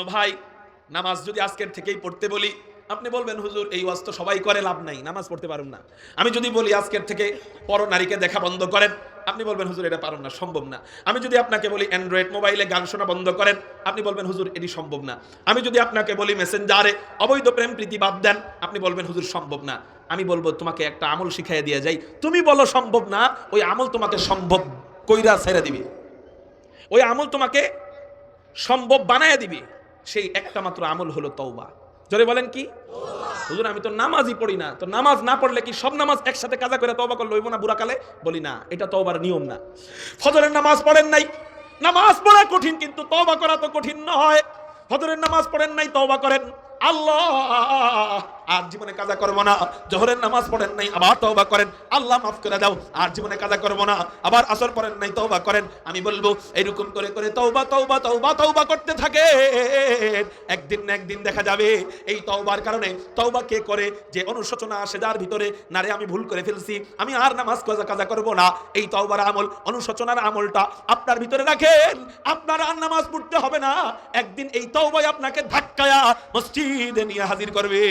ভাই, নামাজ যদি আজকের থেকেই পড়তে বলি, আপনি বলবেন হুজুর এই ওয়াজ তো সবাই করে, লাভ নাই, নামাজ পড়তে পারুন না। আমি যদি বলি আজকের থেকে পর নারীকে দেখা বন্ধ করেন, আপনি বলবেন হুজুর এটা পারুন না, সম্ভব না। আমি যদি আপনাকে বলি অ্যান্ড্রয়েড মোবাইলে গান শোনা বন্ধ করেন, আপনি বলবেন হুজুর এটি সম্ভব না। আমি যদি আপনাকে বলি মেসেঞ্জারে অবৈধ প্রেম প্রীতি বাদ দেন, আপনি বলবেন হুজুর সম্ভব না। আমি বলবো তোমাকে একটা আমল শিখাইয়া দিয়ে যাই, তুমি বলো সম্ভব না, ওই আমল তোমাকে সম্ভব কইরা ছেড়ে দিবে, ওই আমল তোমাকে সম্ভব বানায় দিবে। সেই একটা মাত্র আমল হলো তওবা। জোরে বলেন কি? হুজুর আমি তো নামাজই পড়ি না, তো নামাজ না পড়লে কি সব নামাজ একসাথে কাজা করে তওবা করলে হইব না বুড়াকালে? বলি না, এটা তওবার নিয়ম না। ফজরের নামাজ পড়েন নাই, নামাজ পড়া কঠিন, কিন্তু তওবা করা তো কঠিন নয়। ফজরের নামাজ পড়েন নাই, তওবা করেন, আল্লাহ আর জীবনে কাজা করবো না। জোহরের নামাজ পড়েন নাই, আবার তওবা করেন, আল্লাহ মাফ করে দাও, আর জীবনে কাজা করবো না। আবার আসর পড়েন নাই, তওবা করেন। আমি বলবো এরকম করে করে তওবা তওবা তওবা তওবা করতে থাকে, একদিন না একদিন দেখা যাবে এই তওবার কারণে, তওবা কে করে যে অনুশোচনা আসে যার ভিতরে, না রে আমি ভুল করে ফেলছি, আমি আর নামাজ কাজা করবো না, এই তওবার আমল, অনুশোচনার আমলটা আপনার ভিতরে রাখেন, আপনার আর নামাজ পড়তে হবে না। একদিন এই তওবাই আপনাকে ধাক্কায়া মসজিদে নিয়ে হাজির করবে।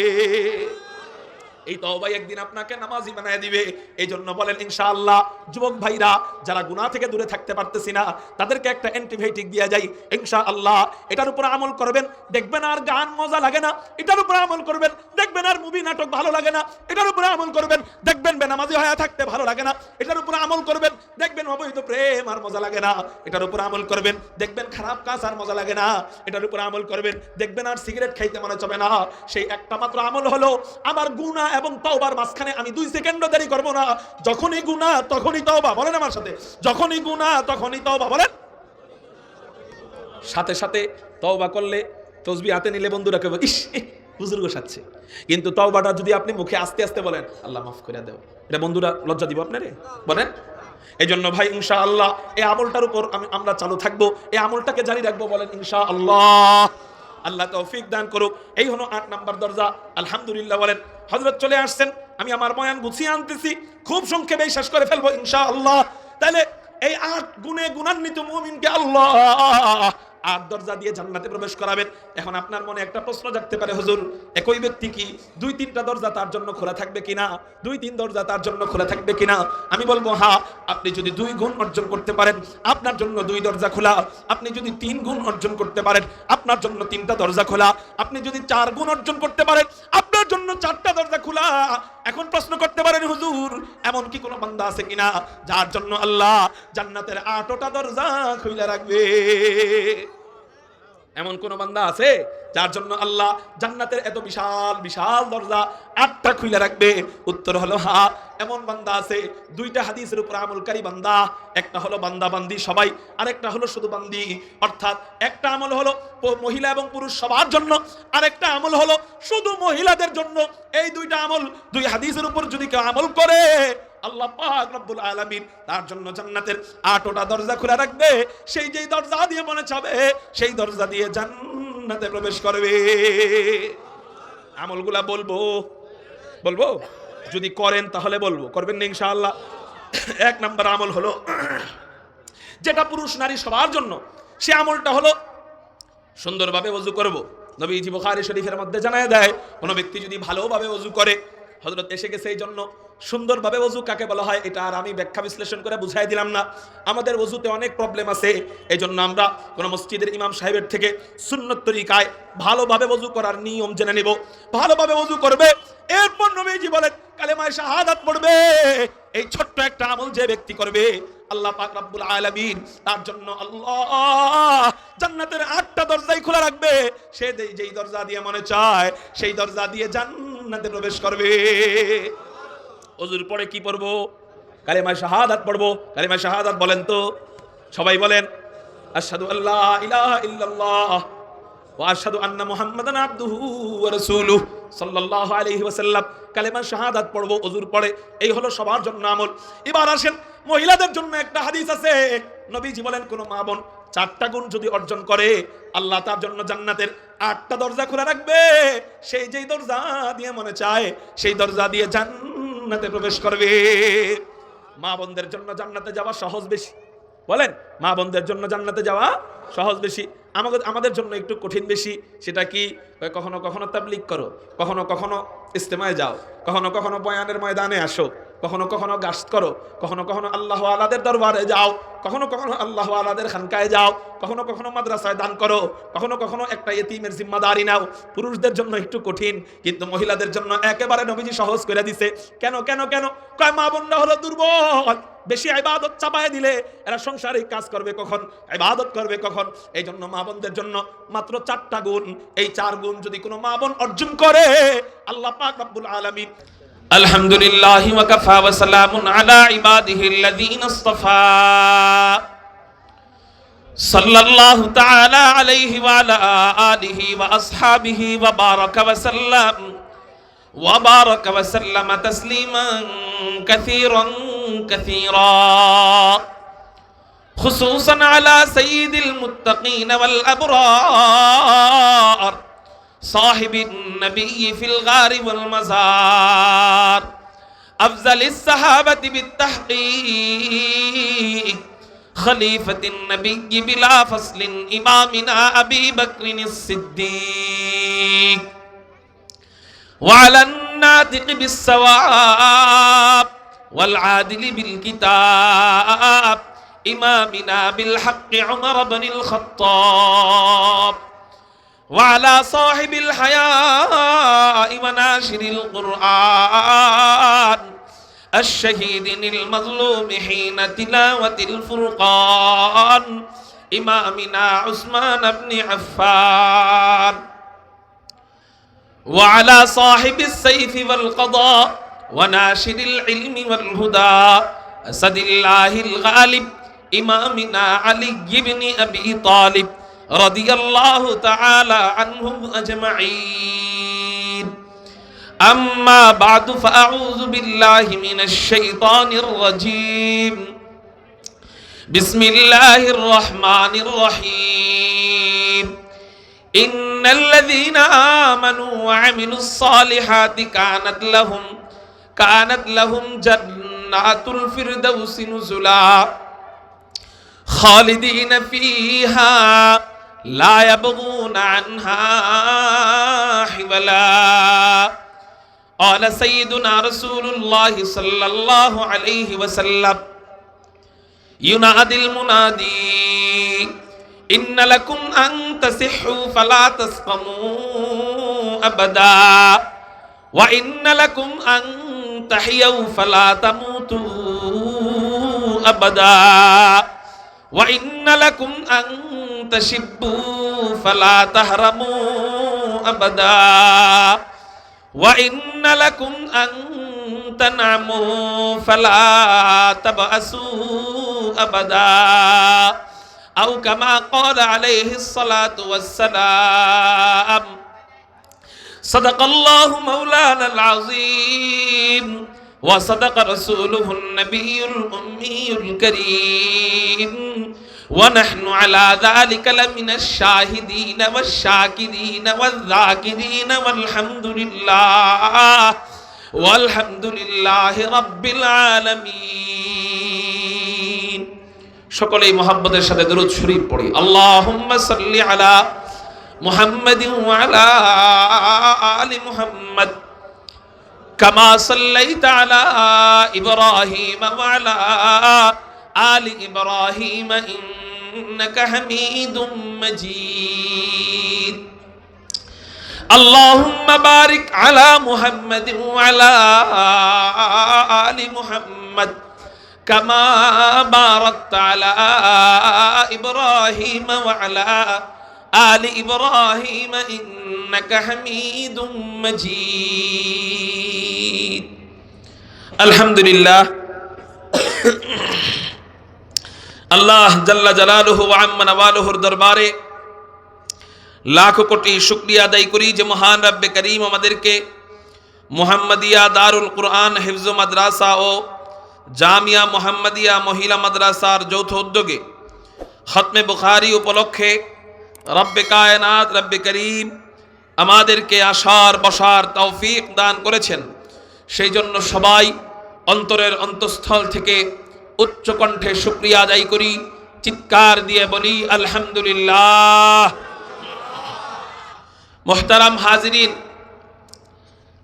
এই তওবাই একদিন আপনাকে নামাজি বানায় দিবে। এই জন্য বলেন ইনশাআল্লাহ, যুবক ভাইরা যারা গুনাহ থেকে দূরে থাকতে পারতেছি না, তাদেরকে একটা অ্যান্টিবায়োটিক দিয়া যাই ইনশাআল্লাহ। এটার উপর আমল করবেন, দেখবেন আর গান মজা লাগে না। এটার উপর আমল করবেন, দেখবেন আর মুভি নাটক ভালো লাগে না। এটার উপর আমল করবেন, দেখবেন বেনামাজি হয়ে থাকতে ভালো লাগে না। এটার উপর আমল করবেন, দেখবেন অবৈধ প্রেম আর মজা লাগে না। এটার উপর আমল করবেন, দেখবেন খারাপ কাজ আর মজা লাগে না। এটার উপর আমল করবেন, দেখবেন আর সিগারেট খাইতে মনে চাবে না। সেই একটা মাত্র আমল হলো আমার গুনাহ এবং তওবার মাঝখানে আমি 2 সেকেন্ডও দেরি করব না। যখনই গুনাহ তখনই তওবা, বলেন আমার সাথে, যখনই গুনাহ তখনই তওবা, বলেন। সাথে সাথে তওবা করলে, তসবিহ হাতে নিলে বন্ধুরা কেবল ইস হুজুর গোসাচ্ছে, কিন্তু তওবাটা যদি আপনি মুখে আস্তে আস্তে বলেন আল্লাহ মাফ করে দাও, এটা বন্ধুরা লজ্জা দিব আপনারে, বলেন। এই জন্য ভাই ইনশাআল্লাহ এই আমলটার উপর আমরা চালু থাকবো, এই আমলটাকে জারি রাখবো, বলেন ইনশাআল্লাহ। আল্লাহ তৌফিক দান করুক। এই হলো 8 নাম্বার দরজা। আলহামদুলিল্লাহ বলেন। হযরত চলে আসছেন, আমি আমার বয়ান গুছিয়ে আনতেছি, খুব সংক্ষেপে শেষ করে ফেলবো ইনশাআল্লাহ। তাহলে এই 8 গুণে গুণান্বিত মুমিনকে আল্লাহ 8 দরজা দিয়ে জান্নাতে প্রবেশ করাবেন। এখন আপনার মনে একটা প্রশ্ন জাগতে পারে, হুজুর একই ব্যক্তি কি 2-3টা দরজা তার জন্য খোলা থাকবে কিনা, 2-3 দরজা তার জন্য খোলা থাকবে কিনা? আমি বলবো হ্যাঁ, আপনি যদি 2 গুণ অর্জন করতে পারেন আপনার জন্য 2 দরজা খোলা। আপনি যদি 3 গুণ অর্জন করতে পারেন আপনার জন্য 3টা দরজা খোলা। আপনি যদি 4 গুণ অর্জন করতে পারেন আপনার জন্য 4টা দরজা খোলা। এখন প্রশ্ন করতে পারেন, হুজুর এমন কি কোনো বান্দা আছে কিনা যার জন্য আল্লাহ জান্নাতের 8টা দরজা খুলে রাখবে? এমন কোন বান্দা আছে যার জন্য আল্লাহ জান্নাতের এত বিশাল বিশাল দরজা 8টা খুলে রাখবে? উত্তর হলো হ্যাঁ, এমন বান্দা আছে। 2টা হাদিসের উপর আমলকারী বান্দা, একটা হলো বান্দা বান্দি সবাই, আর একটা হলো শুধু বান্দি। অর্থাৎ একটা আমল হলো মহিলা এবং পুরুষ সবার জন্য, আর একটা আমল হলো শুধু মহিলাদের জন্য। এই 2টা আমল, 2 হাদিসের উপর যদি কেউ আমল করে আল্লাহ পাক রব্বুল আলামিন তার জন্য জান্নাতের 8টা দরজা খোলা রাখবে। সেই যেই দরজা দিয়ে মনে চাবে সেই দরজা দিয়ে জান্নাতে প্রবেশ করবে। আমলগুলা বলবো বলবো যদি করেন তাহলে বলবো, করবেন না ইনশাআল্লাহ। 1 নাম্বার আমল হলো যেটা পুরুষ নারী সবার জন্য, সে আমলটা হলো সুন্দরভাবে ওযু করব। নবীজি বুখারী শরীফের মধ্যে জানায় দেয়, কোন ব্যক্তি যদি ভালোভাবে ওযু করে, হযরত এসে গেছে এই জন্য সুন্দরভাবে ওযু কাকে বলা হয় এটা আর আমি ব্যাখ্যা বিশ্লেষণ করে বুঝাই দিলাম না। আমাদের ওযুতে অনেক প্রবলেম আছে, এই জন্য আমরা কোন মসজিদের ইমাম সাহেবের থেকে সুন্নত তরিকায় ভালোভাবে ওযু করার নিয়ম জেনে নেব। ভালোভাবে ওযু করবে, এরপর নবীজি বলেন কালেমায়ে শাহাদাত পড়বে। এই ছোট্ট একটা আমল যে ব্যক্তি করবে আল্লাহ পাক রব্বুল আলামিন তার জন্য আল্লাহ জান্নাতের 8টা দরজাই খোলা রাখবে। সে যেই দরজা দিয়ে মনে চায় সেই দরজা দিয়ে জান্নাতে প্রবেশ করবে। ওযুর পরে কি পড়বো? কালেমায়ে শাহাদাত পড়বো। কালেমায়ে শাহাদাত বলেন তো সবাই, বলেন আশহাদু আল্লা ইলাহা ইল্লাল্লাহ ওয়া আশহাদু আন্না মুহাম্মাদান আবদুহু ওয়া রাসূলুহু সাল্লাল্লাহু আলাইহি ওয়াসাল্লাম। কালেমায়ে শাহাদাত পড়বো ওযুর পরে। এই হলো সবার জন্য আমল। এবার আসেন মহিলাদের জন্য একটা হাদিস আছে। নবীজি বলেন কোন মা বোন 4টা গুণ যদি অর্জন করে আল্লাহ তার জন্য জান্নাতের 8টা দরজা খোলা রাখবে। সেই যেই দরজা দিয়ে মনে চায় সেই দরজা দিয়ে জান্নাতে প্রবেশ করবে। মা বোনদের জন্য জান্নাতে যাওয়া সহজ বেশি, বলেন মা বোনদের জন্য জান্নাতে যাওয়া সহজ বেশি। আমাদের জন্য একটু কঠিন বেশি। সেটা কি? কখনো কখনো তাবলীগ করো, কখনো কখনো ইস্তেমায় যাও, কখনো কখনো বয়ানের ময়দানে আসো, কখনো কখনো গাশত করো, কখনো কখনো আল্লাহ আলাদের দরবারে যাও, কখনো কখনো আল্লাহ আলাদের খানকায় যাও, কখনো কখনো মাদ্রাসায় দান করো, কখনো কখনো একটা ইতিমের জিম্মাদারি নাও। পুরুষদের জন্য একটু কঠিন, কিন্তু মহিলাদের জন্য একেবারে নবীজি সহজ করে দিছে। কেন কেন কেন? কয় মা বোনরা হলো দুর্বল, বেশি ইবাদত চাপায় দিলে এরা সংসারিক কাজ করবে কখন, ইবাদত করবে কখন? এই জন্য মা বোনদের জন্য মাত্র 4টা গুণ। এই 4 গুণ যদি কোনো মা বোন অর্জন করে, আল্লাহ পাক রব্বুল আলামিন আলহামদুলিল্লাহি ওয়া কাফা ওয়া সালামুন আলা ইবাদিহিল্লাযীনা ইসতাফা সাল্লাল্লাহু তাআলা আলাইহি ওয়া আলা আলিহি ওয়া আসহাবিহি ওয়া বারাকা ওয়া সাল্লাম وبارك وسلم تسليما كثيرا كثيرا خصوصا على سيد المتقين والأبرار صاحب النبي في الغار والمزار أفضل الصحابة بالتحقيق خليفة النبي بلا فصل إمامنا أبي بكر الصديق وعلى الناطق بالصواب والعادل بالكتاب إمامنا بالحق عمر بن الخطاب وعلى صاحب الحياء وناشر القرآن الشهيد المظلوم حين تلاوة الفرقان إمامنا عثمان بن عفان وعلى صاحب السيف والقضاء وناشر العلم والهدى أسد الله الغالب إمامنا علي بن أبي طالب رضي الله تعالى عنهم أجمعين أما بعد فأعوذ بالله من الشيطان الرجيم بسم الله الرحمن الرحيم إن الذين آمنوا وعملوا الصالحات كانت لهم جنات الفردوس نزلا خالدين فيها لا يبغون عنها حولا قال سيدنا رسول الله صلى الله عليه وسلم ينادي المنادي إن لكم أن تصحوا فلا تسقموا أبدا وإن لكم أن تحيوا فلا تموتوا أبدا وإن لكم أن تشبوا فلا تهرموا أبدا وإن لكم أن تنعموا فلا تبأسوا أبدا أو كما قال عليه الصلاة والسلام صدق الله مولانا العظيم وصدق رسوله النبي الأمي الكريم ونحن على ذلك لمن الشاهدين والشاكرين والذاكرين والحمد لله رب العالمين সকলেই মহব্বতের সাথে দরুদ শরীফ পড়ি। আল্লাহুম্মা সাল্লি আলা মুহাম্মাদিন ওয়া আলা আলি মুহাম্মাদ কামা সাল্লাইতা আলা ইব্রাহিম ওয়া আলা আলি ইব্রাহিম ইন্নাকা হামিদুম মাজিদ। আল্লাহুম্মা বারিক আলা মুহাম্মাদিন ওয়া আলা আলি মুহাম্মাদ كما باركت على إبراهيم وعلى آل إبراهيم إنك حميد مجيد الحمد لله আল্লাহ জাল্লা জালালুহু ওয়া আম্মা নওয়ালুহুর দরবারে লাখ কোটি শুকরিয়া আদায় করি যে মহান রব্বে করিম আমাদেরকে মুহাম্মাদিয়া দারুল কুরআন হিফজ মাদ্রাসা ও জামিয়া মুহাম্মাদিয়া মহিলা মাদ্রাসার যৌথ উদ্যোগে খতমে বুখারী উপলক্ষে রব্বে কায়নাত রব্বে করিম আমাদেরকে আসার বসার তৌফিক দান করেছেন। সেই জন্য সবাই অন্তরের অন্তঃস্থল থেকে উচ্চ কণ্ঠে শুকরিয়া আদায় করি। চিৎকার দিয়ে বলি আলহামদুলিল্লাহ। মুহতারাম হাজিরিন,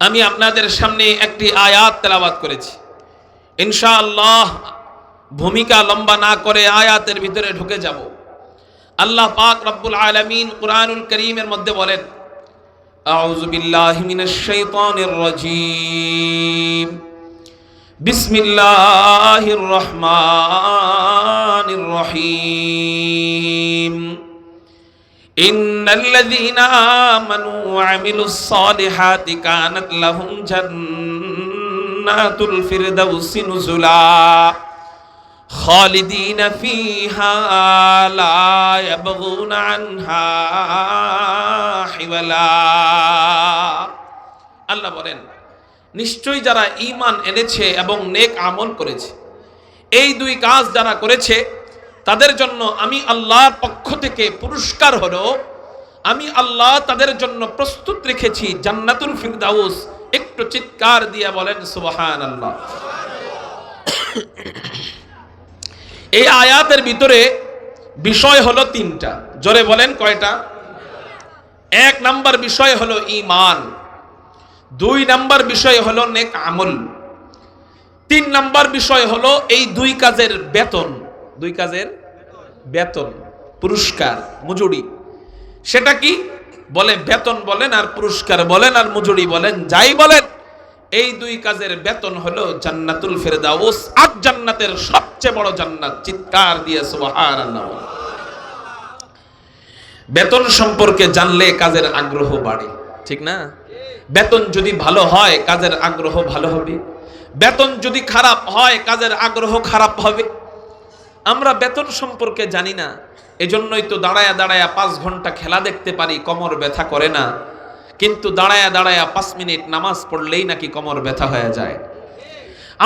আমি আপনাদের সামনে একটি আয়াত তেলাওয়াত করেছি। ইনশাআল্লাহ ভূমিকা লম্বা না করে আয়াতের ভিতরে ঢুকে যাব। আল্লাহ পাক রব্বুল আলামিন কুরআনুল কারীমের মধ্যে বলেন, আউযু বিল্লাহি মিনাশ শাইতানির রাজীম, বিসমিল্লাহির রহমানির রহিম। ইন্নাল্লাযীনা আমানু ওয়া আমিলুস সালিহাতি কানাত লাহুম জান্নাতুল ফিরদাউসি নুজুলা খালিদিনা ফিহা লা ইয়াবগুনা আনহা হিওয়ালা। আল্লাহ বলেন, নিশ্চয়ই যারা ঈমান এনেছে এবং নেক আমল করেছে, এই দুই কাজ যারা করেছে তাদের জন্য আমি আল্লাহর পক্ষ থেকে পুরস্কার হলো, আমি আল্লাহ তাদের জন্য প্রস্তুত রেখেছি জান্নাতুল ফিরদাউস। একটু চিৎকার দিয়ে বলেন সুবহানাল্লাহ। এই আয়াতের ভিতরে বিষয় হলো তিনটা। জোরে বলেন কয়টা? এক নাম্বার বিষয় হলো ঈমান, দুই নাম্বার বিষয় হলো নেক আমল, তিন নাম্বার বিষয় হলো এই দুই কাজের বেতন। দুই কাজের বেতন, পুরস্কার, মজুরি। সেটা কি বলে? বেতন বলেন আর পুরস্কার বলেন আর মজুরি বলেন, যাই বলেন, এই দুই কাজের বেতন হলো জান্নাতুল ফিরদাউস, আট জান্নাতের সবচেয়ে বড় জান্নাত। চিৎকার দিয়ে সুবহানাল্লাহ। বেতন সম্পর্কে জানলে কাজের আগ্রহ বাড়ে, ঠিক না? বেতন যদি ভালো হয় কাজের আগ্রহ ভালো হবে, বেতন যদি খারাপ হয় কাজের আগ্রহ খারাপ হবে। আমরা বেতন সম্পর্কে জানি না, এজন্যই তো দাঁড়ায়া দাঁড়ায়া 5 ঘন্টা খেলা দেখতে পারি, কোমর ব্যথা করে না। কিন্তু দাঁড়ায়া দাঁড়ায়া 5 মিনিট নামাজ পড়লেই নাকি কোমর ব্যথা হয়ে যায়।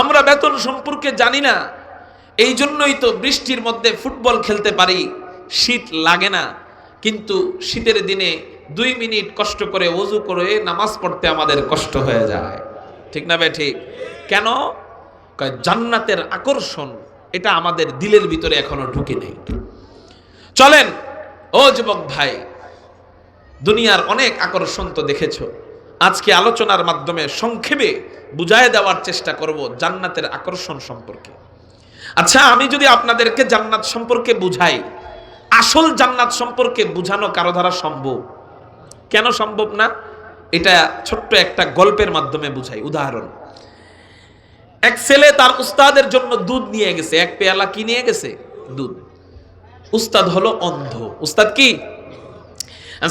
আমরা বেতন সম্পর্কে জানি না, এই জন্যই তো বৃষ্টির মধ্যে ফুটবল খেলতে পারি, শীত লাগে না। কিন্তু শীতের দিনে 2 মিনিট কষ্ট করে ওযু করে নামাজ পড়তে আমাদের কষ্ট হয়ে যায়, ঠিক না বে ঠিক? কেন? জান্নাতের আকর্ষণ এটা আমাদের দিলের ভিতরে এখনো ঢুকে নেই। চলেন ও যুবক ভাই, দুনিয়ার অনেক আকর্ষণ তো দেখেছো, আজকে আলোচনার মাধ্যমে সংক্ষেপে বুঝায় দেওয়ার চেষ্টা করব জান্নাতের আকর্ষণ সম্পর্কে। আচ্ছা, আমি যদি আপনাদেরকে জান্নাত সম্পর্কে বুঝাই, আসল জান্নাত সম্পর্কে বুঝানো কারো দ্বারা সম্ভব? কেন সম্ভব না? এটা ছোট্ট একটা গল্পের মাধ্যমে বুঝাই। উদাহরণ, এক ছেলে তার উস্তাদের জন্য দুধ নিয়ে গেছে, এক পেয়ালা কি নিয়ে গেছে? দুধ। উস্তাদ হলো অন্ধ। উস্তাদ কি?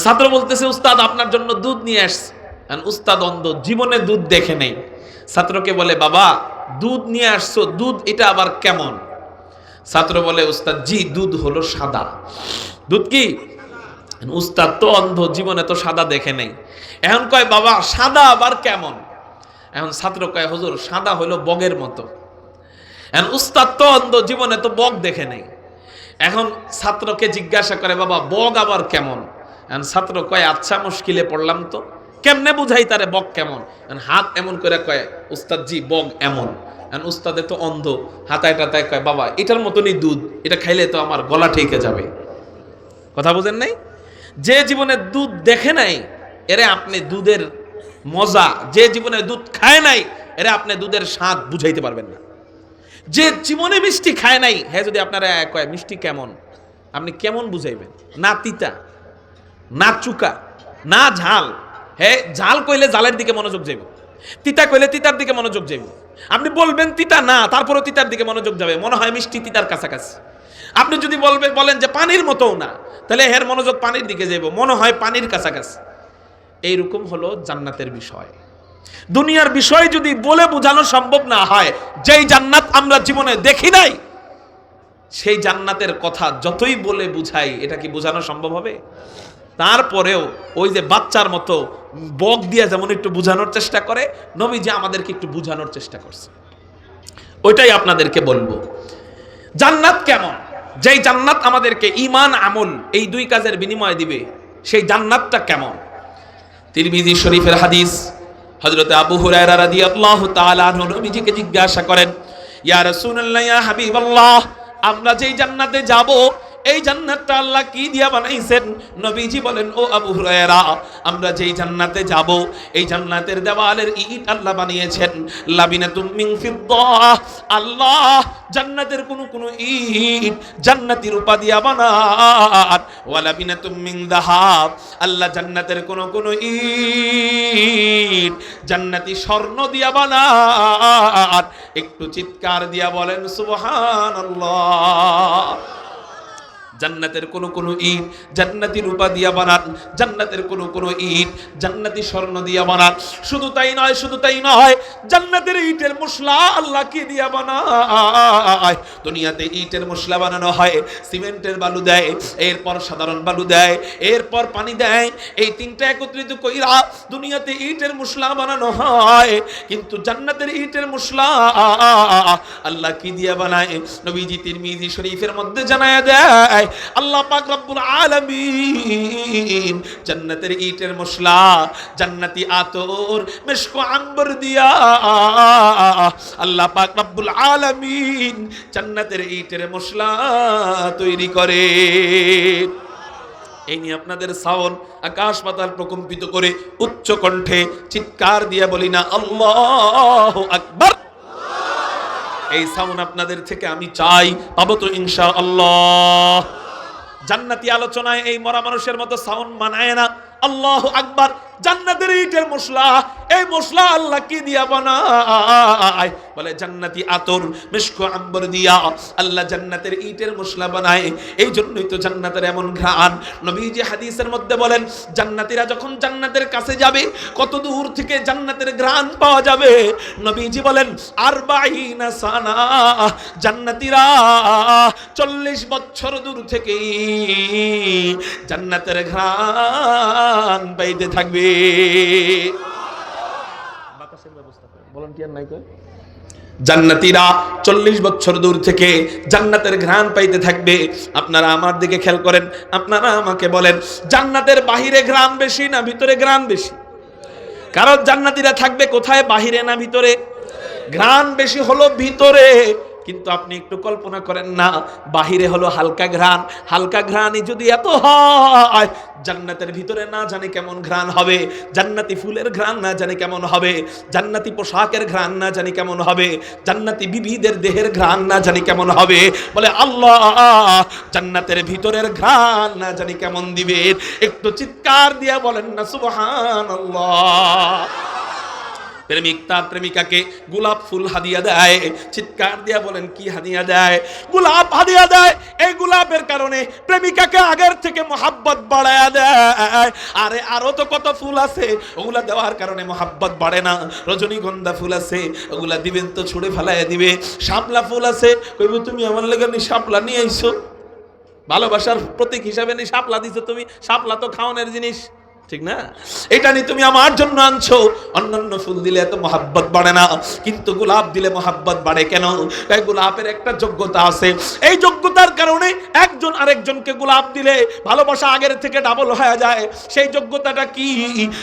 ছাত্র বলতেছে, উস্তাদ আপনার জন্য দুধ নিয়ে আসছে। উস্তাদ অন্ধ, জীবনে দুধ দেখে নেই। ছাত্রকে বলে, বাবা দুধ নিয়ে আসছো, দুধ এটা আবার কেমন? ছাত্র বলে, উস্তাদ জি, দুধ হলো সাদা। দুধ কি? উস্তাদ তো অন্ধ, জীবনে তো সাদা দেখে নেই। এখন কয়, বাবা সাদা আবার কেমন? এখন ছাত্র কয়, হুজুর সাদা হলো বগের মতো। এখন উস্তাদ তো অন্ধ, জীবনে তো বগ দেখে নেই। এখন ছাত্রকে জিজ্ঞাসা করে, বাবা বগ আবার কেমন? এখন ছাত্র কয়, আচ্ছা মুশকিলে পড়লাম তো, কেমনে বুঝাই তারে বগ কেমন? হাত এমন করে কয়, উস্তাদ জি বগ এমন। এখন উস্তাদে তো অন্ধ, হাতায় টাতায় কয়, বাবা এটার মতনই দুধ, এটা খাইলে তো আমার গলা ঠেকে যাবে। কথা বুঝেন নাই? যে জীবনে দুধ দেখে নাই এরে আপনি দুধের মজা, যে জীবনে দুধ খায় নাই এরে আপনি দুধের স্বাদ বুঝাইতে পারবেন না। যে জীবনে মিষ্টি খায় নাই, হ্যাঁ যদি আপনারা কয় মিষ্টি কেমন, আপনি কেমন বুঝাইবেন? না তিতা, না চুকা, না ঝাল। হ্যাঁ ঝাল কইলে জালের দিকে মনোযোগ যাইব, তিতা কইলে তিতার দিকে মনোযোগ যাইব। আপনি বলবেন তিতা না, তারপরেও তিতার দিকে মনোযোগ যাবে, মনে হয় মিষ্টি তিতার কাছাকাছি। আপনি যদি বলেন যে পানির মতোও না, তাহলে এর মনোযোগ পানির দিকে যাইব, মনে হয় পানির কাছাকাছি। এইরকম হলো জান্নাতের বিষয়। দুনিয়ার বিষয় যদি বলে বোঝানো সম্ভব না হয়, যেই জান্নাত আমরা জীবনে দেখি নাই, সেই জান্নাতের কথা যতই বলে বুঝাই, এটা কি বোঝানো সম্ভব হবে? তারপরেও ওই যে বাচ্চার মতো বক দিয়ে যেমন একটু বোঝানোর চেষ্টা করে, নবীজি আমাদেরকে একটু বোঝানোর চেষ্টা করছে। ওইটাই আপনাদেরকে বলবো। জান্নাত কেমন? যেই জান্নাত আমাদেরকে ঈমান আমল এই দুই কাজের বিনিময় দিবে, সেই জান্নাতটা কেমন? তিরমিজি শরীফের হাদিস, হযরত আবু হুরায়রা রাদিয়াল্লাহু তাআলা আনহু নবীজিকে জিজ্ঞাসা করেন, ইয়া রাসূলুল্লাহ, ইয়া হাবিবাল্লাহ, আমরা যেই জান্নাতে যাব এই জান্নাতটা আল্লাহ কি দিয়া বানাইছেন? নবীজি বলেন, ও আবু হুরায়রা, আমরা যেই জান্নাতে যাব এই জান্নাতের দেওয়ালের ইট আল্লাহ বানিয়েছেন লাবিনাতুম মিন ফিদ্দাহ। আল্লাহ জান্নাতের কোন ইট জান্নাতি রূপা দিয়া বানান, ওয়া লাবিনাতুম মিন যাহাব। আল্লাহ জান্নাতের কোন ইট জান্নাতি স্বর্ণ দিয়া বানান। একটু চিৎকার দিয়া বলেন সুবহানাল্লাহ। জান্নাতের কোন ইট জান্নাতি রূপা দিয়া বানান, জান্নাতের কোন ইট জান্নাতি স্বর্ণ দিয়া বানান। শুধু তাই নয়, জান্নাতের ইটের মশলা আল্লাহ কি দিয়া বানায়? দুনিয়াতে ইটের মশলা বানানো হয়, সিমেন্টের বালু দেয়, এরপর সাধারণ বালু দেয়, এরপর পানি দেয়, এই তিনটা একত্রিত কইরা দুনিয়াতে ইটের মশলা বানানো হয়। কিন্তু জান্নাতের ইটের মশলা আল্লাহ কি দিয়া বানায়? নবীজি তিরমিজি শরীফের মধ্যে জানায়া দেয়, আল্লাহ পাক রব্বুল আলামিন জান্নাতের ইটের মশলা জান্নাতি আতর মিশক আম্বর দিয়া আল্লাহ পাক রব্বুল আলামিন জান্নাতের ইটের মশলা তৈরি করে। এই নিয়ে আপনাদের সাউন্ড আকাশ পাতাল প্রকম্পিত করে উচ্চ কণ্ঠে চিৎকার দিয়ে বলি না আল্লাহু আকবার? এই সাউন্ড আপনাদের থেকে আমি চাই, পাবো তো ইনশাআল্লাহ। জান্নাতি আলোচনায় এই মরা মানুষের মতো সাউন্ড মানায় না। আল্লাহু আকবার। জান্নাতের ইটের মশলা, এই মশলা আল্লাহ কি দিয়া বানায়? বলে জান্নাতি আতর মিশক আম্বর দিয়া আল্লাহ জান্নাতের ইটের মশলা বানায়। এই জন্যই তো জান্নাতের এমন ঘ্রাণ। নবীজি হাদিসের মধ্যে বলেন, জান্নাতীরা যখন জান্নাতের কাছে যাবে কত দূর থেকে জান্নাতের ঘ্রাণ পাওয়া যাবে? নবীজি বলেন 40 সানা। জান্নাতীরা 40 বছর দূর থেকে জান্নাতের ঘ্রাণ পাইতে থাকবে। বাতাসের ব্যবস্থা করেন, ভলান্টিয়ার নাই কই? জান্নাতীরা 40 বছর দূর থেকে জান্নাতের ঘ্রাণ পাইতে থাকবে। আপনারা আমার দিকে খেয়াল করেন, আপনারা আমাকে বলেন, জান্নাতের বাহিরে ঘ্রাণ বেশি না ভিতরে ঘ্রাণ বেশি? কারণ জান্নাতীরা থাকবে কোথায়, বাহিরে না ভিতরে? ঘ্রাণ বেশি হলো ভিতরে। কিন্তু আপনি একটু কল্পনা করেন না, বাহিরে হলো হালকা ঘ্রাণ, হালকা ঘ্রাণই যদি এত হয়, জান্নাতের ভিতরে না জানি কেমন ঘ্রাণ হবে। জান্নাতি ফুলের ঘ্রাণ না জানি কেমন হবে, জান্নাতি পোশাকের ঘ্রাণ না জানি কেমন হবে, জান্নাতি বিবিদের দেহের ঘ্রাণ না জানি কেমন হবে। বলে আল্লাহ জান্নাতের ভিতরের ঘ্রাণ না জানি কেমন দিবে। একটু চিৎকার দিয়া বলেন না সুবহানাল্লাহ। প্রেমিক তার প্রেমিকাকে গোলাপ ফুল হাদিয়া দেয়। চিৎকার দিয়া বলেন কি হাদিয়া দেয়? গোলাপ হাদিয়া দেয়। এই গোলাপের কারণে প্রেমিকাকে আগের থেকে মোহাব্বত বাড়ায়া দেয়। আরে আরো তো কত ফুল আছে, ওগুলা দেওয়ার কারণে মোহাব্বত বাড়ে না। রজনীগন্ধা ফুল আছে, ওগুলা দিবেন তো ছুঁড়ে ফেলাইয়া দিবে। শাপলা ফুল আছে, কইব তুমি আমার লেগে নি শাপলা নিয়ে আইছো, ভালোবাসার প্রতীক হিসাবে নি শাপলা দিছো তুমি, শাপলা তো খাওয়ানোর জিনিস, ঠিক না? এটা নিয়ে তুমি আমার জন্য আনছো। অন্যান্য ফুল দিলে এত মোহাব্বত বাড়ে না, কিন্তু গোলাপ দিলে মোহাব্বত বাড়ে কেন? এই গোলাপের একটা যোগ্যতা আছে, এই যোগ্যতার কারণে একজন আরেকজনকে গোলাপ দিলে ভালোবাসা আগের থেকে ডাবল হয়ে যায়। সেই যোগ্যতাটা কি?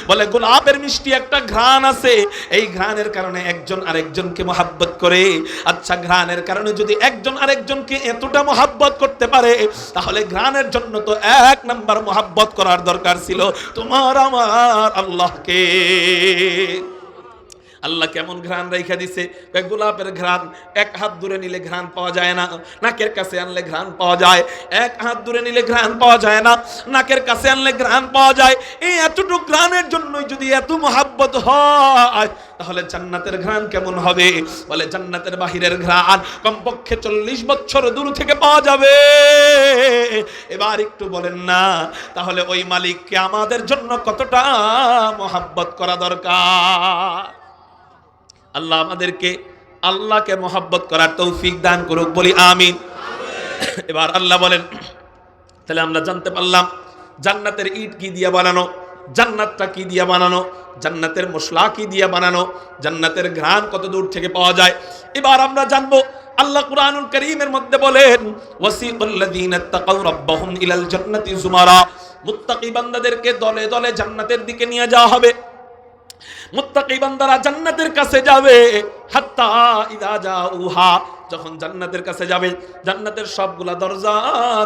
বলে গোলাপের মিষ্টি একটা ঘ্রাণ আছে, এই ঘ্রাণের কারণে একজন আরেকজনকে মোহাব্বত করে। আচ্ছা, ঘ্রাণের কারণে যদি একজন আরেকজনকে এতটা মোহাব্বত করতে পারে, তাহলে ঘ্রাণের জন্য তো 1 নাম্বার মোহাব্বত করার দরকার ছিল তোমার আমার আল্লাহকে। আল্লাহ কেমন ঘ্রাণ রেখা দিছে? গোলাপের ঘ্রাণ 1 হাত দূরে নিলে ঘ্রাণ পাওয়া যায় না, নাকের কাছে আনলে ঘ্রাণ পাওয়া যায়। 1 হাত দূরে নিলে ঘ্রাণ পাওয়া যায় না, নাকের কাছে আনলে ঘ্রাণ পাওয়া যায়। এই এতটুকু ঘ্রাণের জন্যই যদি এত মোহাব্বত হয়, তাহলে জান্নাতের ঘ্রাণ কেমন হবে? বলে জান্নাতের বাহিরের ঘ্রাণ কমপক্ষে 40 বছর দূর থেকে পাওয়া যাবে। এবার একটু বলেন না, তাহলে ওই মালিককে আমাদের জন্য কতটা মোহাব্বত করা দরকার? আল্লাহ আমাদেরকে আল্লাহকে মোহাব্বত করার তৌফিক দান করুক, বলি আমিন। এবার আল্লাহ বলেন, তাহলে আমরা জানতে পারলাম জান্নাতের ইট কি দিয়ে বানানো, জান্নাতটা কি দিয়ে বানানো, জান্নাতের মশলা কি দিয়ে বানানো, জান্নাতের ঘ্রাণ কত দূর থেকে পাওয়া যায়। এবার আমরা জানবো, আল্লাহ কুরআনুল কারীমের মধ্যে বলেন, ওয়াসিকাল্লাযীনা তাকাউ রাব্বাহুম ইলাল জান্নাতি যুমারা। মুত্তাকি বান্দাদেরকে দলে দলে জান্নাতের দিকে নিয়ে যাওয়া হবে। মুত্তাকি বান্দারা জান্নাতের কাছে যাবে, হাত্তা ইযা জাউহা, যখন জান্নাতের কাছে যাবে জান্নাতের সবগুলা দরজা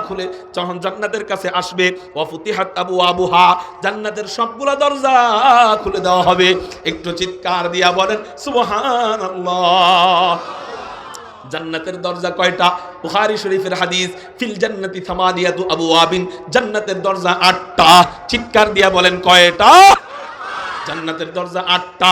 খুলে যখন জান্নাতের কাছে আসবে, ওয়া ফুতিহাত আবওয়াবুহা, জান্নাতের সবগুলা দরজা খুলে দেওয়া হবে। একটু চিৎকার দিয়া বলেন সুবহানাল্লাহ। জান্নাতের দরজা কয়টা? বুখারী শরীফের হাদিস, ফিল জান্নাতি সামানিয়াতু আবওয়াবিন, জান্নাতের দরজা 8টা। চিৎকার দিয়া বলেন কয়টা? জান্নাতের দরজা 8টা।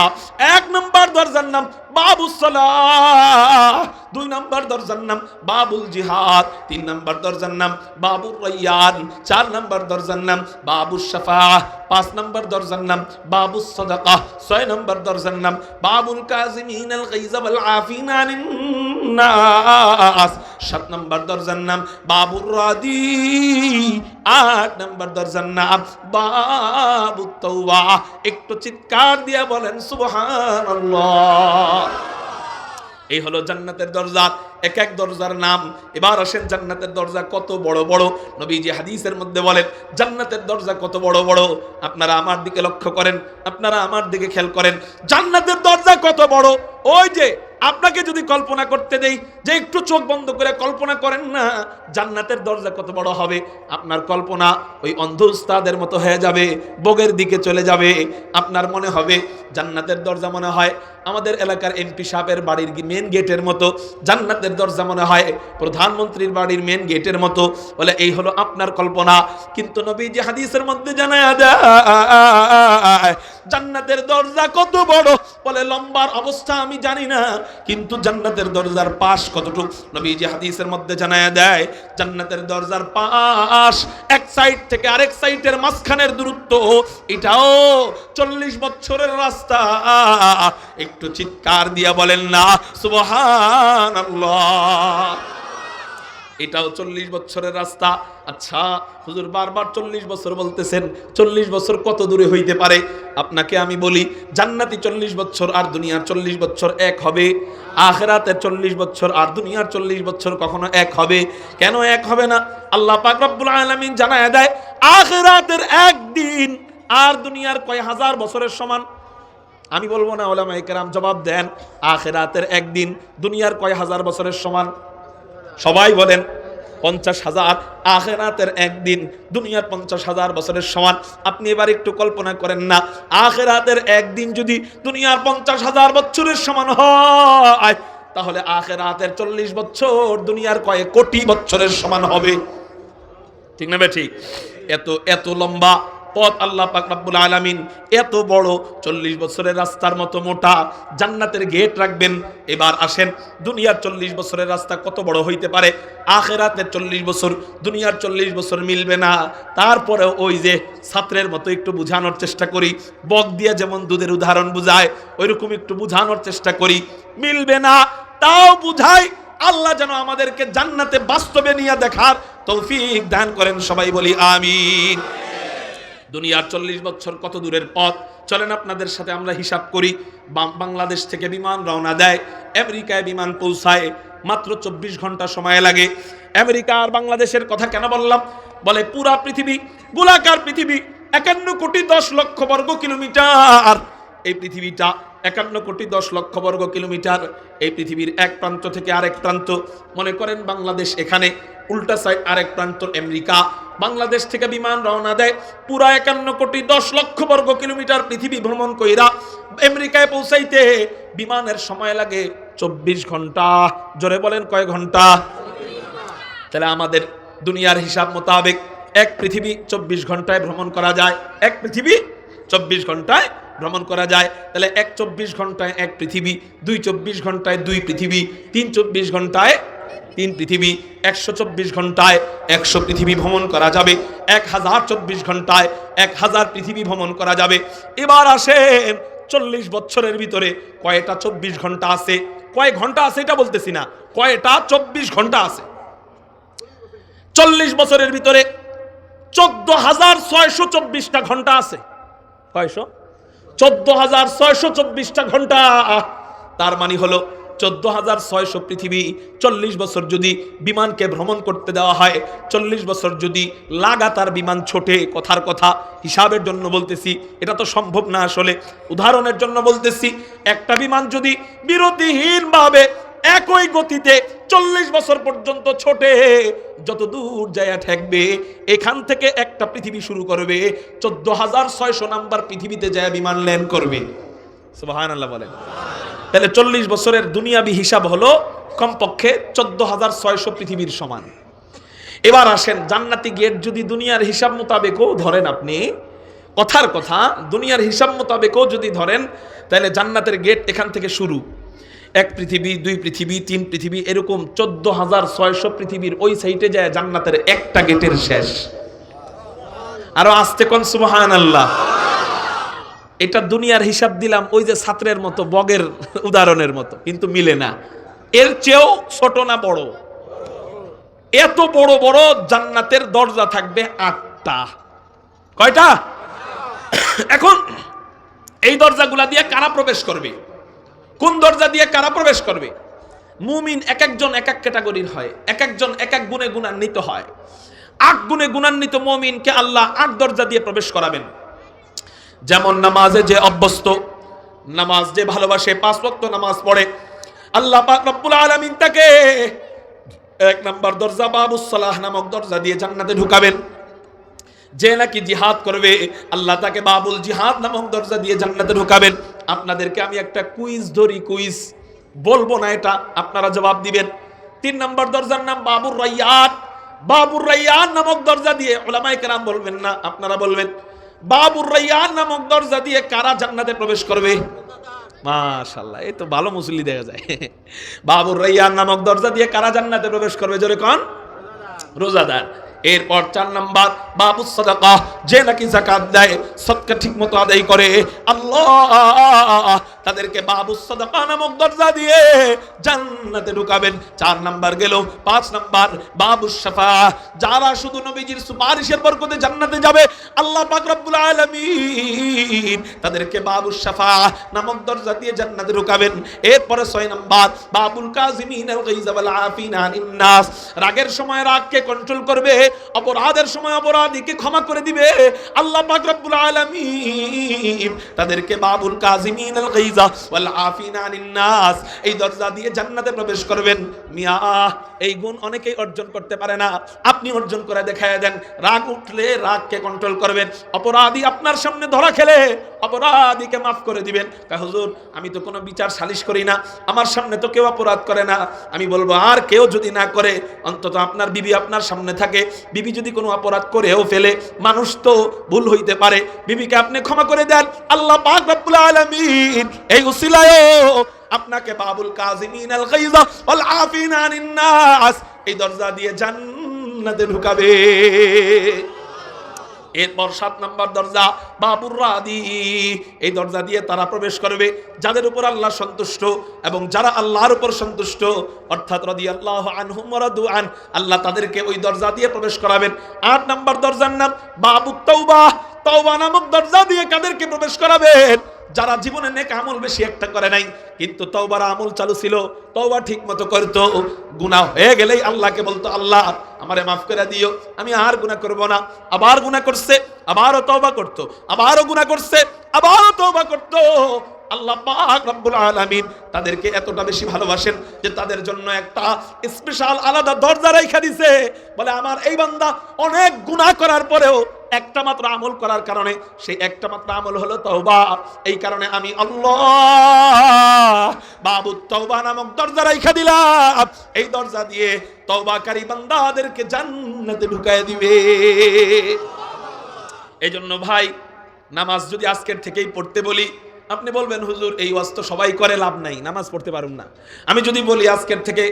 1 নম্বর দরজার নাম বাবুস সালাহ, 2 নম্বর দরজার নাম বাবুল জিহাদ, 3 নম্বর দরজার নাম বাবুর রায়্যান, 4 নম্বর দরজার নাম বাবুস শাফাআহ, 5 নম্বর দরজার নাম বাবুস সাদাকাহ, 6 নম্বর দরজার নাম বাবুল কাযিমিনাল গায়যা ওয়াল আফিনা আনিন নাস, 7 নম্বর দরজার নাম বাবুর রাদি, 8 নম্বর দরজার নাম বাবুত তাওবা। একটু চিৎকার দিয়া বলেন সুবহানাল্লাহ। এই হলো জান্নাতের দরজা, এক এক দরজার নাম। এবার আসেন জান্নাতের দরজা কত বড় বড়। নবীজি হাদিসের মধ্যে বলেন জান্নাতের দরজা কত বড় বড়। আপনারা আমার দিকে লক্ষ্য করেন, আপনারা আমার দিকে খেয়াল করেন, জান্নাতের দরজা কত বড়। ওই যে আপনাকে যদি কল্পনা করতে দেই যে একটু চোখ বন্ধ করে কল্পনা করেন না জান্নাতের দরজা কত বড় হবে, আপনার কল্পনা ওই অন্ধ উস্তাদের মতো হয়ে যাবে, বগের দিকে চলে যাবে। আপনার মনে হবে জান্নাতের দরজা মনে হয় আমাদের এলাকার এমপি সাহেবের বাড়ির মেন গেটের মতো, জান্নাতের দরজা মনে হয় প্রধানমন্ত্রীর বাড়ির মেন গেটের মতো। বলে এই হলো আপনার কল্পনা, কিন্তু নবীজি হাদিসের মধ্যে জানায়া দেয় জান্নাতের দরজা কত বড়। বলে লম্বার অবস্থা আমি জানি না, কিন্তু জান্নাতের দরজার পাশ কতটুকু নবীজি হাদিসের মধ্যে জানায়া দেয় জান্নাতের দরজার পাশ এক সাইড থেকে আরেক সাইডের মাঝখানের দূরত্ব এটাও 40 বছরের রাস্তা। একটু চিৎকার দিয়া বলেন না সুবহানাল্লাহ। এটাও 40 বছরের রাস্তা। আচ্ছা হুজুর বারবার 40 বছর বলতেছেন, 40 বছর কত দূরে হইতে পারে? আপনাকে আমি বলি জান্নাতি 40 বছর আর দুনিয়ার 40 বছর এক হবে, আখিরাতের 40 বছর আর দুনিয়ার 40 বছর কখনো এক হবে? কেন এক হবে না? আল্লাহ পাক রব্বুল আলামিন জানায় দেয় আখিরাতের একদিন আর দুনিয়ার কয় হাজার বছরের সমান। আমি বলবো না, উলামায়ে কেরাম জবাব দেন। আখিরাতের একদিন দুনিয়ার কয় হাজার বছরের সমান? সবাই বলেন 50,000। আখিরাতের একদিন দুনিয়ার 50,000 বছরের সমান। আপনি এবার একটু কল্পনা করেন না, আখিরাতের একদিন যদি দুনিয়ার 50,000 বছরের সমান হয় তাহলে আখিরাতের 40 বছর দুনিয়ার কয়েক কোটি বছরের সমান হবে। ঠিক না ঠিক? এত লম্বা পথ আল্লাহ পাক রব্বুল আলামিন, এত বড় 40 বছরের রাস্তার মতো মোটা জান্নাতের গেট রাখবেন। এবার আসেন দুনিয়ার 40 বছরের রাস্তা কত বড় হইতে পারে? আখিরাতের 40 বছর দুনিয়ার 40 বছর মিলবে না। তারপরেও ওই যে ছাত্রের মতো একটু বুঝানোর চেষ্টা করি, বক দিয়া যেমন দুধের উদাহরণ বুঝায় ওইরকম একটু বুঝানোর চেষ্টা করি, মিলবে না তাও বুঝাই। আল্লাহ যেন আমাদেরকে জান্নাতে বাস্তবে নিয়ে দেখার তৌফিক দান করেন, সবাই বলি আমিন। দুনিয়ার 40 বছর কত দূরের পথ, চলেন আপনাদের সাথে আমরা হিসাব করি। বাংলাদেশ থেকে বিমান রওনা দেয়, আমেরিকায় বিমান পৌঁছায় মাত্র 24 ঘন্টা সময় লাগে। আমেরিকা আর বাংলাদেশের কথা কেন বললাম? বলে পুরা পৃথিবী, গোলাকার পৃথিবী 51 কোটি 10 লক্ষ বর্গ কিলোমিটার। এই পৃথিবীটা 51 কোটি 10 লক্ষ বর্গ কিলোমিটার। এই পৃথিবীর এক প্রান্ত থেকে আরেক প্রান্ত, মনে করেন বাংলাদেশ এখানে, উল্টা সাইড আরেক প্রান্ত আমেরিকা। বাংলাদেশ থেকে বিমান রওনা দেয় পুরা 51 কোটি 10 লক্ষ বর্গ কিলোমিটার পৃথিবী ভ্রমণ কইরা আমেরিকায় পৌঁছাইতে বিমানের সময় লাগে 24 ঘন্টা। জোরে বলেন কয় ঘন্টা? তাহলে আমাদের দুনিয়ার হিসাব মোতাবেক এক পৃথিবী 24 ঘন্টায় ভ্রমণ করা যায়, এক পৃথিবী 24 ঘন্টায় ভ্রমণ করা যায়। তাহলে 24 ঘন্টায় এক পৃথিবী, 24 ঘন্টায় 2 পৃথিবী, 24 ঘন্টায় 3 পৃথিবী, 124 ঘন্টায় 100 পৃথিবী ভ্রমণ করা যাবে, 1024 ঘন্টায় 1000 পৃথিবী ভ্রমণ করা যাবে। এবার আসেন 40 বছরের ভিতরে কয়টা 24 ঘন্টা আছে? কয় ঘন্টা আছে এটা বলতেছি না, কয়টা 24 ঘন্টা আছে? 40 বছরের ভিতরে 14,624টা ঘন্টা আছে। কয়শো? 14,624টা ঘন্টা। তার মানে হলো 14,600 পৃথিবী 40 বছর যদি বিমানকে ভ্রমণ করতে দেওয়া হয়, 40 বছর যদি লাগাতার বিমান ছোটে, কথার কথা হিসাবের জন্য বলতেছি, এটা তো সম্ভব না আসলে, উদাহরণের জন্য বলতেছি, একটা বিমান যদি বিরতিহীনভাবে একই গতিতে 40 বছর পর্যন্ত ছোটে, যত দূর যায় ঠেকবে, এখান থেকে একটা পৃথিবী শুরু করবে, 14,600 নাম্বার পৃথিবীতে যায় বিমান ল্যান্ড করবে। সুবহানাল্লাহ বলেন। তাহলে 40 বছরের দুনিয়াবি হিসাব হলো কমপক্ষে 14,600 পৃথিবীর সমান। এবার আসেন, জান্নাতি গেট যদি দুনিয়ার হিসাব মোতাবেকও ধরেন, আপনি কথার কথা দুনিয়ার হিসাব মোতাবেকও যদি ধরেন, তাহলে জান্নাতের গেট এখান থেকে শুরু, 1 পৃথিবী, 2 পৃথিবী, 3 পৃথিবী, এরকম 14,600 পৃথিবীর ওই সাইডে যায় জান্নাতের একটা গেটের শেষ। আরো আস্তে কোন সুবহানাল্লাহ। এটা দুনিয়ার হিসাব দিলাম ওই যে ছাত্রের মতো, বগের উদাহরণের মতো, কিন্তু মিলে না। এর চেয়েও ছোট না বড়? এত বড় বড় জান্নাতের দরজা থাকবে 8টা। কয়টা? এখন এই দরজাগুলা দিয়ে কারা প্রবেশ করবে? কোন দরজা দিয়ে কারা প্রবেশ করবে? মুমিন এক একজন এক এক ক্যাটাগরির হয়, এক একজন এক এক গুণে গুণান্বিত হয়। 8 গুণে গুণান্বিত মুমিনকে আল্লাহ 8 দরজা দিয়ে প্রবেশ করাবেন। যেমন নামাজে যে অভ্যস্ত, নামাজ যে ভালোবাসে, 5 ওয়াক্ত নামাজ পড়ে, আল্লাহ পাক রব্বুল আলামিন তাকে 1 নম্বর দরজা বাবুস সালাহ নামক দরজা দিয়ে জান্নাতে ঢুকাবেন। যে নাকি জিহাদ করবে, আল্লাহ তাকে বাবুল জিহাদ নামক দরজা দিয়ে জান্নাতে ঢুকাবেন। আপনাদেরকে আমি একটা কুইজ ধরি, কুইজ বলবো না, এটা আপনারা জবাব দিবেন। 3 নম্বর দরজার নাম বাবুর রায়্যান। বাবুর রায়্যান নামক দরজা দিয়ে, উলামায়ে কেরাম বলবেন না, আপনারা বলবেন, বাবুর রায়্যান নামক দরজা দিয়ে কারা জান্নাতে প্রবেশ করবে? মাশাআল্লাহ, এই তো ভালো মুসল্লি দেখা যায়। বাবুর রায়্যান নামক দরজা দিয়ে কারা জান্নাতে প্রবেশ করবে? জোরে কোন? রোজাদার। এরপর 4 নাম্বার বাবুস সাদাকা, যে নাকি যাকাত দেয়, সদকা ঠিকমতো আদায় করে, আল্লাহ তাদেরকে বাবুস সাদাকা নামক দরজা দিয়ে জান্নাতে ঢুকাবেন। 4 নাম্বার গেল। 5 নাম্বার বাবুস শাফাআহ, যারা শুধু নবীজির সুপারিশের বরকতে জান্নাতে যাবে, আল্লাহ পাক রব্বুল আলামিন তাদেরকে বাবুস শাফাআহ নামক দরজা দিয়ে জান্নাতে ঢুকাবেন। এরপরে 6 নাম্বার বাবুল কাযিমিনাল গায়যা ওয়াল আফিনা আনিন নাস, রাগের সময় রাগকে কন্ট্রোল করবে, অপরাধের সময় অপরাধীকে ক্ষমা করে দিবে, আল্লাহ পাক রব্বুল আলামিন তাদেরকে বাবুল কাযিমিনাল গায়যা ওয়াল আফিনা আনিন নাস এই দরজা দিয়ে জান্নাতে প্রবেশ করবেন। মিয়া, এই গুণ অনেকেই অর্জন করতে পারে না, আপনি অর্জন করে দেখায় দেন। রাগ উঠলে রাগকে কন্ট্রোল করবেন, অপরাধী আপনার সামনে ধরা খেলে অপরাধীকে মাফ করে দিবেন। হুজুর, আমি তো কোনো বিচার সালিশ করি না, আমার সামনে তো কেউ অপরাধ করে না। আমি বলবো, আর কেউ যদি না করে, অন্তত আপনার বিবি আপনার সামনে থাকে, বিবি যদি কোনো অপরাধ করেও ফেলে, মানুষ তো ভুল হইতে পারে, বিবিকে আপনি ক্ষমা করে দেন, আল্লাহ পাক রব্বুল আলামিন এই উসিলায় আপনাকে বাবুল কাযিমিনাল গায়যা ওয়াল আফিনা আনিন নাস এই দরজা দিয়ে জান্নাতে ঢুকাবে। এরপর 7 নম্বর দরজা বাবুর রাদি, এই দরজা দিয়ে তারা প্রবেশ করবে যাদের উপর আল্লাহ সন্তুষ্ট এবং যারা আল্লাহর উপর সন্তুষ্ট, অর্থাৎ রাদিয়াল্লাহু আনহুম ওয়া রাদু আন, আল্লাহ তাদেরকে ওই দরজা দিয়ে প্রবেশ করাবেন। 8 নম্বর দরজার নাম বাবুত তাওবা, তাওবা নামক দরজা দিয়ে কাদেরকে প্রবেশ করাবেন? যারা জীবনে নেক আমল বেশি একটা করে নাই, কিন্তু তওবার আমল চালু ছিল, তওবা ঠিক মতো করতো, গুনাহ হয়ে গেলেই আল্লাহকে বলতো, আল্লাহ আমারে মাফ করে দিও, আমি আর গুনাহ করব না। আবার গুনাহ করছে, আবারও তওবা করতো, আবারও গুনাহ করছে, আবারও তওবা করতো। আল্লাহ পাক রব্বুল আলামিন তাদেরকে এতটা বেশি ভালোবাসেন যে তাদের জন্য একটা স্পেশাল আলাদা দরজা রাইখা দিয়েছে। বলে, আমার এই বান্দা অনেক গুনাহ করার পরেও একটা মাত্র আমল করার কারণে, সেই একটা মাত্র আমল হলো তওবা, এই কারণে আমি আল্লাহ বাবুত তওবা নামক দরজা রাইখা দিলাম। এই দরজা দিয়ে তওবাকারী বান্দাদেরকে জান্নাতে ঢুকায় দিবে। এজন্য ভাই, নামাজ যদি আজকের থেকেই পড়তে বলি, আপনি বলবেন, হুজুর এই ওয়াজ তো সবাই করে, লাভ নাই, নামাজ পড়তে পারুন না। আমি যদি বলি আজকের থেকে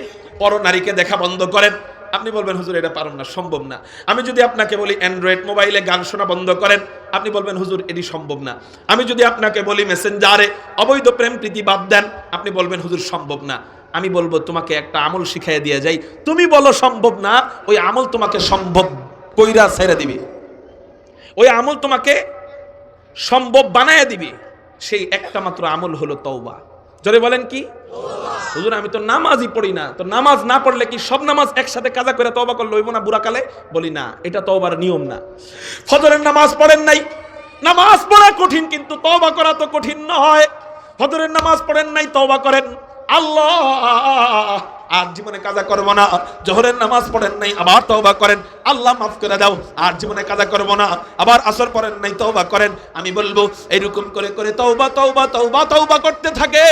পর নারীকে দেখা বন্ধ করেন, আপনি বলবেন, হুজুর এটা পারুন না, সম্ভব না। আমি যদি আপনাকে বলি অ্যান্ড্রয়েড মোবাইলে গান শোনা বন্ধ করেন, আপনি বলবেন, হুজুর এটি সম্ভব না। আমি যদি আপনাকে বলি মেসেঞ্জারে অবৈধ প্রেম প্রীতি বাদ দেন, আপনি বলবেন, হুজুর সম্ভব না। আমি বলবো, তোমাকে একটা আমল শিখাই দিয়ে যাই, তুমি বলো সম্ভব না, ওই আমল তোমাকে সম্ভব কইরা ছেড়ে দিবে, ওই আমল তোমাকে সম্ভব বানায় দিবে। সেই একটা মাত্র আমল হলো তওবা। জোরে বলেন কি? হুজুর আমি তো নামাজই পড়ি না, তো নামাজ না পড়লে কি সব নামাজ একসাথে কাজা করে তওবা করলে হইব না বুড়াকালে? বলি না, এটা তওবার নিয়ম না। ফজরের নামাজ পড়েন নাই, নামাজ পড়া কঠিন কিন্তু তওবা করা তো কঠিন নয়। ফজরের নামাজ পড়েন নাই, তওবা করেন, আল্লাহ আর জীবনে কাজা করব না। জোহরের নামাজ পড়েন নাই, আবার তওবা করেন, আল্লাহ মাফ করে দাও, আর জীবনে কাজা করব না। আবার আসর পড়েন নাই, তওবা করেন। আমি বলবো এরকম করে করে তওবা তওবা তওবা তওবা করতে থাকে,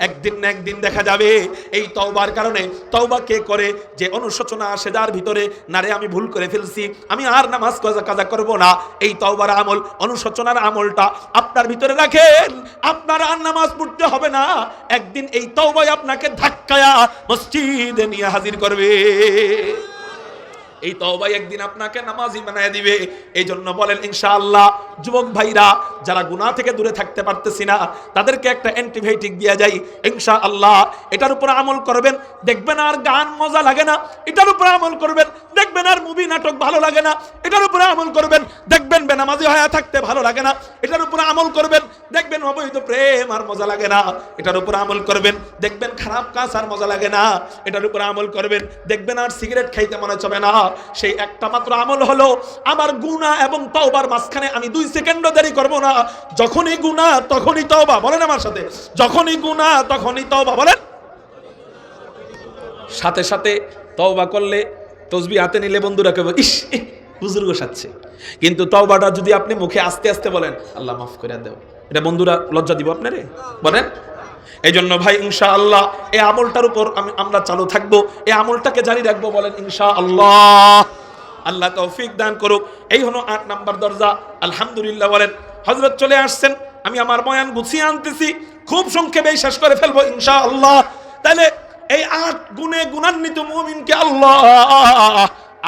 একদিন না একদিন দেখা যাবে এই তওবার কারণে, তওবা কে করে যে অনুশোচনা আসে যার ভিতরে, না রে আমি ভুল করে ফেলছি, আমি আর নামাজ কাজা করব না, এই তওবার আমল, অনুশোচনার আমলটা আপনার ভিতরে রাখেন, আপনার আর নামাজ পড়তে হবে না। একদিন এই তওবাই আপনাকে ধাক্কায়া মসজিদে নিয়ে হাজির করবে। এই তওবাই একদিন আপনাকে নামাজি বানায় দিবে। এই জন্য বলেন ইনশাআল্লাহ যুবক ভাইরা যারা গুনাহ থেকে দূরে থাকতে পারতেছি না, তাদেরকে একটা অ্যান্টিবায়োটিক দিয়া যায় ইনশাআল্লাহ। এটার উপর আমল করবেন, দেখবেন আর গান মজা লাগে না। এটার উপর আমল করবেন, দেখবেন আর মুভি নাটক ভালো লাগে না। এটার উপর আমল করবেন, দেখবেন বেনামাজি হয়ে থাকতে ভালো লাগে না। এটার উপর আমল করবেন, দেখবেন অবৈধ প্রেম আর মজা লাগে না। এটার উপর আমল করবেন, দেখবেন খারাপ কাজ আর মজা লাগে না। এটার উপর আমল করবেন, দেখবেন আর সিগারেট খাইতে মনে চবে না। সেই একটা মাত্র আমল হলো আমার গুনাহ এবং তওবার মাঝখানে আমি 2 সেকেন্ডও দেরি করব না। যখনই গুনাহ তখনই তওবা, বলেন আমার সাথে, যখনই গুনাহ তখনই তওবা, বলেন। সাথে সাথে তওবা করলে তসবিহ হাতে নিলে বন্ধুরা কেবল ইস হুজুর গোসাচ্ছে, কিন্তু তওবাটা যদি আপনি মুখে আস্তে আস্তে বলেন আল্লাহ মাফ করে দাও, এটা বন্ধুরা লজ্জা দিব আপনারে, বলেন। এই জন্য ভাই ইনশাআল্লাহ এই আমলটার উপর আমরা চালু থাকবো, এই আমলটাকে জারি রাখবো, বলেন ইনশাআল্লাহ। আল্লাহ তৌফিক দান করুক। এই হলো 8 নাম্বার দরজা। আলহামদুলিল্লাহ বলেন। হযরত চলে আসছেন, আমি আমার বয়ান গুছিয়ে আনতেছি, খুব সংক্ষেপে শেষ করে ফেলবো ইনশাআল্লাহ। তাহলে এই 8 গুণে গুণান্বিত মুমিনকে আল্লাহ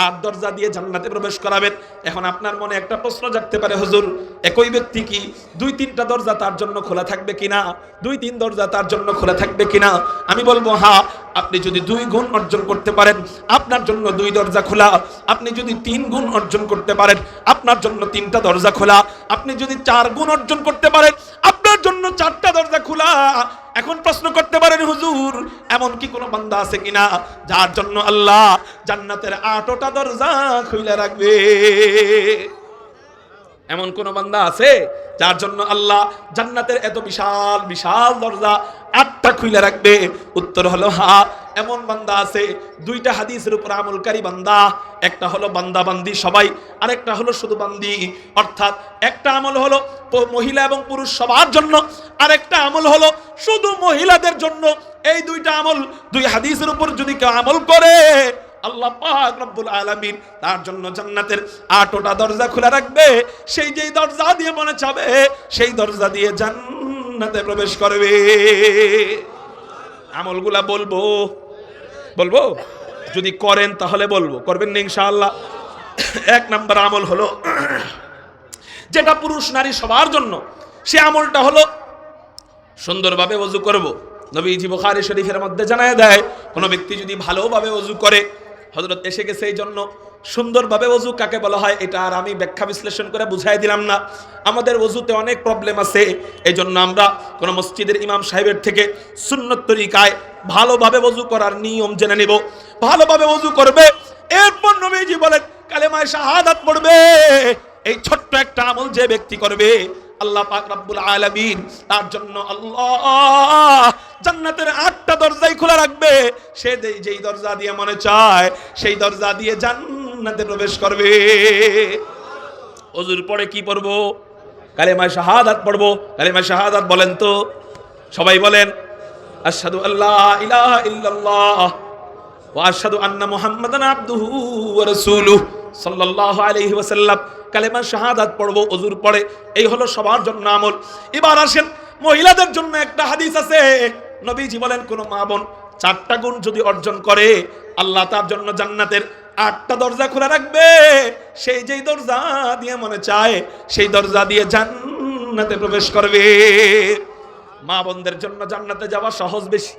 8 দরজা দিয়ে জান্নাতে প্রবেশ করাবেন। এখন আপনার মনে একটা প্রশ্ন জাগতে পারে, হুজুর একই ব্যক্তি কি 2-3টা দরজা তার জন্য খোলা থাকবে কিনা, 2-3 দরজা তার জন্য খোলা থাকবে কিনা? আমি বলবো হ্যাঁ, আপনি যদি 2 গুণ অর্জন করতে পারেন আপনার জন্য 2 দরজা খোলা। আপনি যদি 3 গুণ অর্জন করতে পারেন আপনার জন্য 3টা দরজা খোলা। আপনি যদি 4 গুণ অর্জন করতে পারেন আপনার জন্য 4টা দরজা খোলা। এখন প্রশ্ন করতে পারেন, হুজুর এমন কি কোনো বান্দা আছে কিনা যার জন্য আল্লাহ জান্নাতের 8টা দরজা খুলে রাখবে? এমন কোন বান্দা আছে যার জন্য আল্লাহ জান্নাতের এত বিশাল বিশাল দরজা 8টা খুলে রাখবে? উত্তর হলো হ্যাঁ, এমন বান্দা আছে। 2টা হাদিসের উপর আমলকারী বান্দা, একটা হলো বান্দা বান্দি সবাই, আর একটা হলো শুধু বান্দি। অর্থাৎ একটা আমল হলো মহিলা এবং পুরুষ সবার জন্য, আর একটা আমল হলো শুধু মহিলাদের জন্য। এই 2টা আমল 2 হাদিসের উপর যদি কেউ আমল করে আল্লাহ পাক রব্বুল আলামিন তার জন্য জান্নাতের 8টা দরজা খোলা রাখবে। সেই যেই দরজা দিয়ে মনে চাবে সেই দরজা দিয়ে জান্নাতে প্রবেশ করবে। আমলগুলা বলবো বলবো যদি করেন তাহলে বলবো, করবেন না ইনশাআল্লাহ। 1 নাম্বার আমল হলো যেটা পুরুষ নারী সবার জন্য, সে আমলটা হলো সুন্দরভাবে ওযু করব। নবীজি বুখারী শরীফের মধ্যে জানায় দেয়, কোন ব্যক্তি যদি ভালোভাবে ওযু করে, হযরত এসে গেছে এই জন্য সুন্দরভাবে ওযু কাকে বলা হয় এটা আর আমি ব্যাখ্যা বিশ্লেষণ করে বুঝাই দিলাম না। আমাদের ওযুতে অনেক প্রবলেম আছে, এই জন্য আমরা কোন মসজিদের ইমাম সাহেবের থেকে সুন্নত তরিকায় ভালোভাবে ওযু করার নিয়ম জেনে নিব। ভালোভাবে ওযু করবে, এরপর নবীজি বলেন কালেমায়ে শাহাদাত পড়বে। এই ছোট্ট একটা আমল যে ব্যক্তি করবে আল্লাহ পাক রব্বুল আলামিন তার জন্য আল্লাহ জান্নাতের 8টা দরজাই খোলা রাখবে। সে যেই দরজা দিয়ে মনে চায় সেই দরজা দিয়ে জান্নাতে প্রবেশ করবে। ওযুর পরে কি পড়ব? কালেমায়ে শাহাদাত পড়ব। কালেমায়ে শাহাদাত বলেন তো সবাই বলেন, আশহাদু আল্লা ইলাহা ইল্লাল্লাহ ওয়া আশহাদু আন্না মুহাম্মাদান আবদুহু ওয়া রাসূলুহু সাল্লাল্লাহু আলাইহি ওয়াসাল্লাম। কালেমা শাহাদাত পড়ব ওযুর পরে, এই হলো সবার জন্য আমল। এবার আসেন মহিলাদের জন্য একটা হাদিস আছে। নবীজি বলেন কোন মা বোন 4টা গুণ যদি অর্জন করে আল্লাহ তার জন্য জান্নাতের 8টা দরজা খোলা রাখবে। সেই যেই দরজা দিয়ে মনে চায় সেই দরজা দিয়ে জান্নাতে প্রবেশ করবে। মা বোনদের জন্য জান্নাতে যাওয়া সহজ বেশি,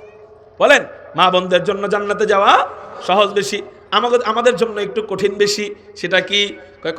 বলেন। মা বোনদের জন্য জান্নাতে যাওয়া সহজ বেশি, আমাদের জন্য একটু কঠিন বেশি। সেটা কি?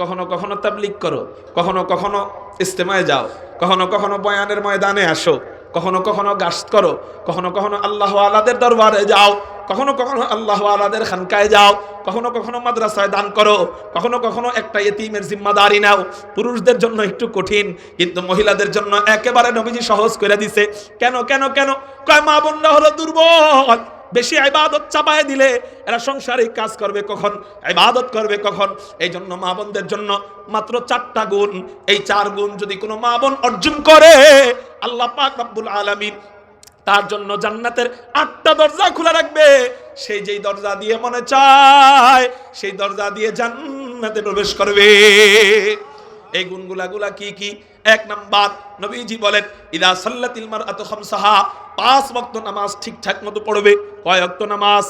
কখনো কখনো তাবলীগ করো, কখনো কখনো ইস্তেমায় যাও, কখনো কখনো বয়ানের ময়দানে আসো, কখনো কখনো গাশ করো, কখনো কখনো আল্লাহ আলাদের দরবারে যাও, কখনো কখনো আল্লাহ আলাদের খানকায় যাও, কখনো কখনো মাদ্রাসায় দান করো, কখনো কখনো একটা ইতিমের জিম্মাদারি নাও। পুরুষদের জন্য একটু কঠিন, কিন্তু মহিলাদের জন্য একেবারে নবীজি সহজ করে দিছে। কেন কেন কেন? কয় মা বোনরা হলো দুর্বল, বেশি ইবাদত চাপায় দিলে এরা সংসারিক কাজ করবে কখন, ইবাদত করবে কখন? এই জন্য মা বোনদের জন্য মাত্র 4টা গুণ। এই 4 গুণ যদি কোনো মা বোন অর্জন করে, আল্লাহ পাক রব্বুল আলামিন তার জন্য জান্নাতের 8টা দরজা খোলা রাখবে। সেই যেই দরজা দিয়ে মনে চায় সেই দরজা দিয়ে জান্নাতে প্রবেশ করবে। এই গুণগুলা কি কি? 1 নাম্বার, নবীজি বলেন ইদা সাল্লাতিল মারআতু খামসাহা, 5 ওয়াক্ত নামাজ ঠিকঠাক মতো পড়বে। কয় ওয়াক্ত নামাজ?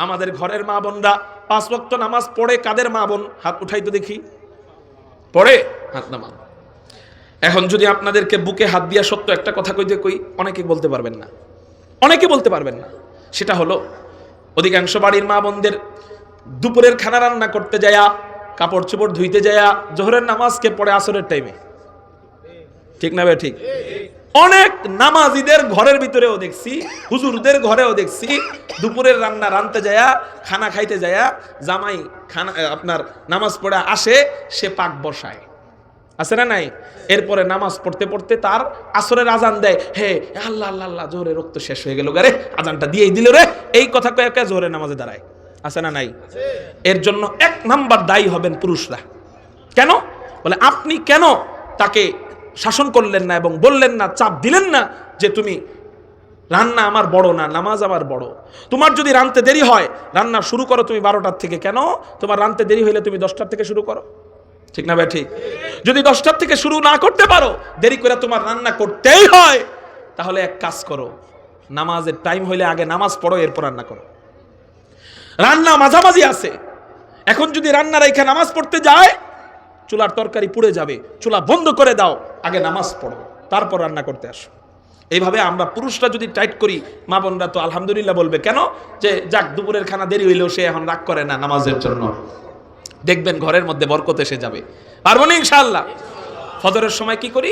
আমাদের ঘরের মা বোনরা 5 ওয়াক্ত নামাজ পড়ে। কাদের মা বোন? হাত উঠাই তো দেখি। পড়ে? হাত নামান। এখন যদি আপনাদেরকে বুকে হাত দিয়া সত্য একটা কথা কই, অনেকে বলতে পারবেন না, অনেকে বলতে পারবেন না। সেটা হলো অধিকাংশ বাড়ির মা বোনদের দুপুরের খানা রান্না করতে যায়া, কাপড় চোপড় ধুইতে যায়া জোহরের নামাজকে পড়ে আসরের টাইমে। ঠিক না ভাই? ঠিক। অনেক নামাজিদের ঘরের ভিতরেও দেখছি, হুজুরদের ঘরেও দেখছি, দুপুরের রান্না রানতে যায়া, খানা খাইতে যায়া জামাই খানা আপনার নামাজ পড়ে আসে, সে পাক বসায়, আছে না নাই? এরপরে নামাজ পড়তে পড়তে তার আসরের আজান দেয়, হে আল্লাহ আল্লাহ আল্লাহ, জোহরের রক্ত শেষ হয়ে গেল রে, আজানটা দিয়েই দিল রে, এই কথা কয়ে জোহরের নামাজে দাঁড়ায়, আছে না নাই? এর জন্য 1 নাম্বার দায়ী হবেন পুরুষরা। কেন? বলে আপনি কেন তাকে শাসন করলেন না এবং বললেন না, চাপ দিলেন না যে তুমি রান্না আমার বড় না, নামাজ আমার বড়। তোমার যদি রানতে দেরি হয়, রান্না শুরু করো তুমি 12টার থেকে। কেন? তোমার রানতে দেরি হইলে তুমি 10টার থেকে শুরু করো। ঠিক না ভাই? ঠিক। যদি 10টার থেকে শুরু না করতে পারো, দেরি করে তোমার রান্না করতেই হয়, তাহলে এক কাজ করো, নামাজের টাইম হইলে আগে নামাজ পড়ো, এরপর রান্না করো। রান্না মাঝামাঝি আছে, এখন যদি রান্না রাইখা নামাজ পড়তে যায়, চুলার তরকারি পুড়ে যাবে, চুলা বন্ধ করে দাও, আগে নামাজ পড়ো, তারপর রান্না করতে আসো। এইভাবে আমরা পুরুষরা যদি টাইট করি, মা বোনরা তো আলহামদুলিল্লাহ বলবে। কেন? যে যাক, দুপুরের খানা দেরি হইলেও সে এখন রাগ করে না নামাজের জন্য। দেখবেন ঘরের মধ্যে বরকত এসে যাবে। পারবো না ইনশাআল্লাহ? ফজরের সময় কি করি?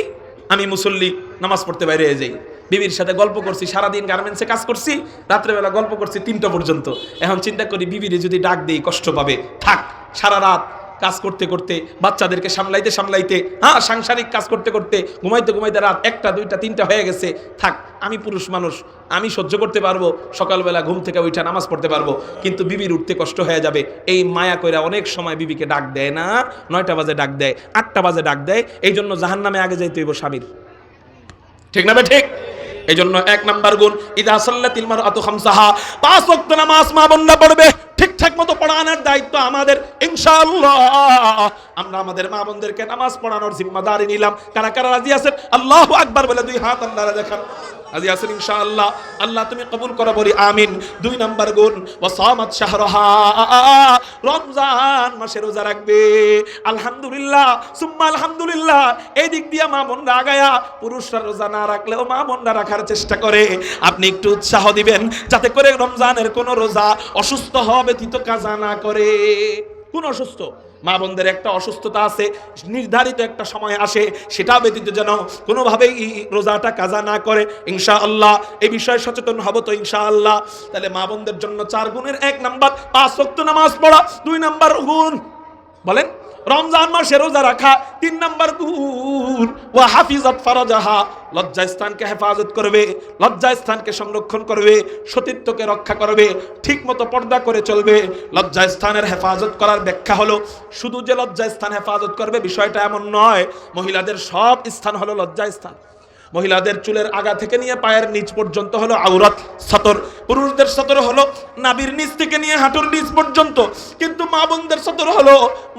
আমি মুসল্লি নামাজ পড়তে বাইরে যাই, বিবির সাথে গল্প করছি, সারাদিন গার্মেন্টসে কাজ করছি, রাত্রেবেলা গল্প করছি 3টা পর্যন্ত। এখন চিন্তা করি বিবিরে যদি ডাক দিই কষ্ট পাবে, থাক, সারা রাত কাজ করতে করতে, বাচ্চাদেরকে সামলাইতে সামলাইতে, সাংসারিক কাজ করতে করতে, ঘুমাইতে ঘুমাইতে রাত 1টা 2টা 3টা হয়ে গেছে, থাক, আমি পুরুষ মানুষ, আমি সহ্য করতে পারবো, সকালবেলা ঘুম থেকে উঠে নামাজ পড়তে পারবো, কিন্তু বিবির উঠতে কষ্ট হয়ে যাবে। এই মায়া কইরা অনেক সময় বিবিকে ডাক দেয় না, 9টা বাজে ডাক দেয়, 8টা বাজে ডাক দেয়। এই জন্য জাহান্নামে আগে যাইতে হইব স্বামীর। ঠিক না ভাই? ঠিক। এই জন্য 1 নাম্বার গুণ, ইদা সাল্লাতিল মারআতু খামসাহা, 5 ওয়াক্ত নামাজ মা বোনরা পড়বে। ঠিকঠাক মতো পড়ানোর দায়িত্ব আমাদের ইনশাআল্লাহ। আমরা আমাদের মা বোনদেরকে নামাজ পড়ানোর জিম্মাদারি নিলাম। কারা কারা রাজি আছেন? আল্লাহু আকবার বলে 2 হাত আল্লাহরে দেখান। রাজি আছেন ইনশাআল্লাহ? আল্লাহ তুমি কবুল করো, বলি আমিন। 2 নাম্বার গুণ, ওয়াসামাত শাহরাহা, রমজান মাসে রোজা রাখবে। আলহামদুলিল্লাহ সুম্মা আলহামদুলিল্লাহ। এই দিক দিয়ে মা বোনরা আগায়া, পুরুষরা রোজা না রাখলেও মা বোনরা রাখার চেষ্টা করে। আপনি একটু উৎসাহ দিবেন যাতে করে রমজানের কোন রোজা অসুস্থ হওয়া ব্যতীত কাজা না করে। কোন অসুস্থ? মা বোনদের একটা অসুস্থতা আছে, নির্ধারিত একটা সময় আসে, সেটা ব্যতীত যেন কোনোভাবেই রোজাটা কাজা না করে ইনশাআল্লাহ। এই বিষয়ে সচেতন হব তো ইনশাআল্লাহ। তাহলে মা বোনদের জন্য 4 গুণের 1 নাম্বার 5 ওয়াক্ত নামাজ পড়া। 2 নাম্বার গুণ বলেন রমজান মাসে রোজা রাখা। 3 নাম্বার গুণ, ওয়া হাফিজাত ফারাজাহা, লজ্জাস্থানকে হেফাজত করবে, লজ্জাস্থানকে সংরক্ষণ করবে, সতীত্বকে রক্ষা করবে, ঠিক মতো পর্দা করে চলবে। লজ্জাস্থানের হেফাজত করার ব্যাখ্যা হলো, শুধু যে লজ্জাস্থান হেফাজত করবে বিষয়টা এমন নয়। মহিলাদের সব স্থান হলো লজ্জাস্থান। মহিলাদের চুলের আগা থেকে নিয়ে পায়ের নিচ পর্যন্ত হলো আওরাত, সতর। পুরুষদের সতর হলো নাভির নিচ থেকে নিয়ে হাঁটুর নিচ পর্যন্ত, কিন্তু মা বোনদের সতর হলো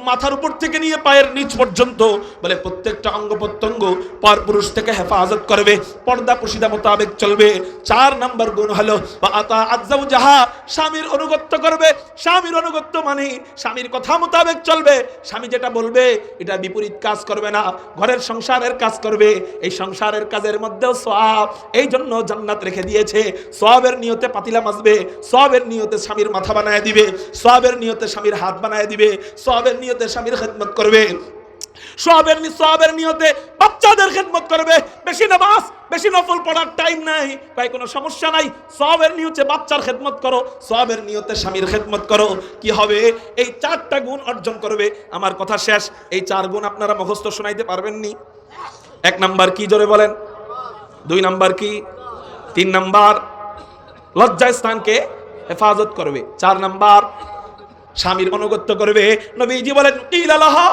মাথার উপর থেকে নিয়ে পায়ের নিচ পর্যন্ত। বলে প্রত্যেকটা অঙ্গ প্রত্যঙ্গ পর পুরুষ থেকে হেফাজত করবে, পর্দা পুশিদা মোতাবেক চলবে। 4 নাম্বার গুণ হলো আতা আযওজাহা, স্বামীর অনুগত্য করবে। স্বামীর অনুগত্য মানে স্বামীর কথা মোতাবেক চলবে। স্বামী যেটা বলবে এটা বিপরীত কাজ করবে না, ঘরের সংসারের কাজ করবে। এই সংসারের কাজের মধ্যেও সওয়াব, এই জন্য জান্নাত রেখে দিয়েছে। সওয়াবের নিয়তে পাতিলা মাজবে, সওয়াবের নিয়তে স্বামীর মাথা বানায় দিবে, সওয়াবের নিয়তে স্বামীর হাত বানায় দিবে, সওয়াবের নিয়তে স্বামীর খেদমত করবে, সওয়াবের নিয়তে বাচ্চাদের খেদমত করবে, বেশি নামাজ বেশি নফল পড়ার টাইম নাই, ভাই কোনো সমস্যা নাই, সওয়াবের নিয়তে বাচ্চার খেদমত করো, সওয়াবের নিয়তে স্বামীর খেদমত করো। কি হবে? এই 4টা গুণ অর্জন করবে। আমার কথা শেষ। এই 4 গুণ আপনারা মুখস্থ শোনাইতে পারবেননি। 1 নাম্বার কি, জোরে বলেন? 2 নাম্বার কি? 3 নাম্বার লজ্জা স্থানকে হেফাজত করবে। 4 নাম্বার স্বামীর অনুগত্য করবে। নবীজি বলেন কিলালাহা,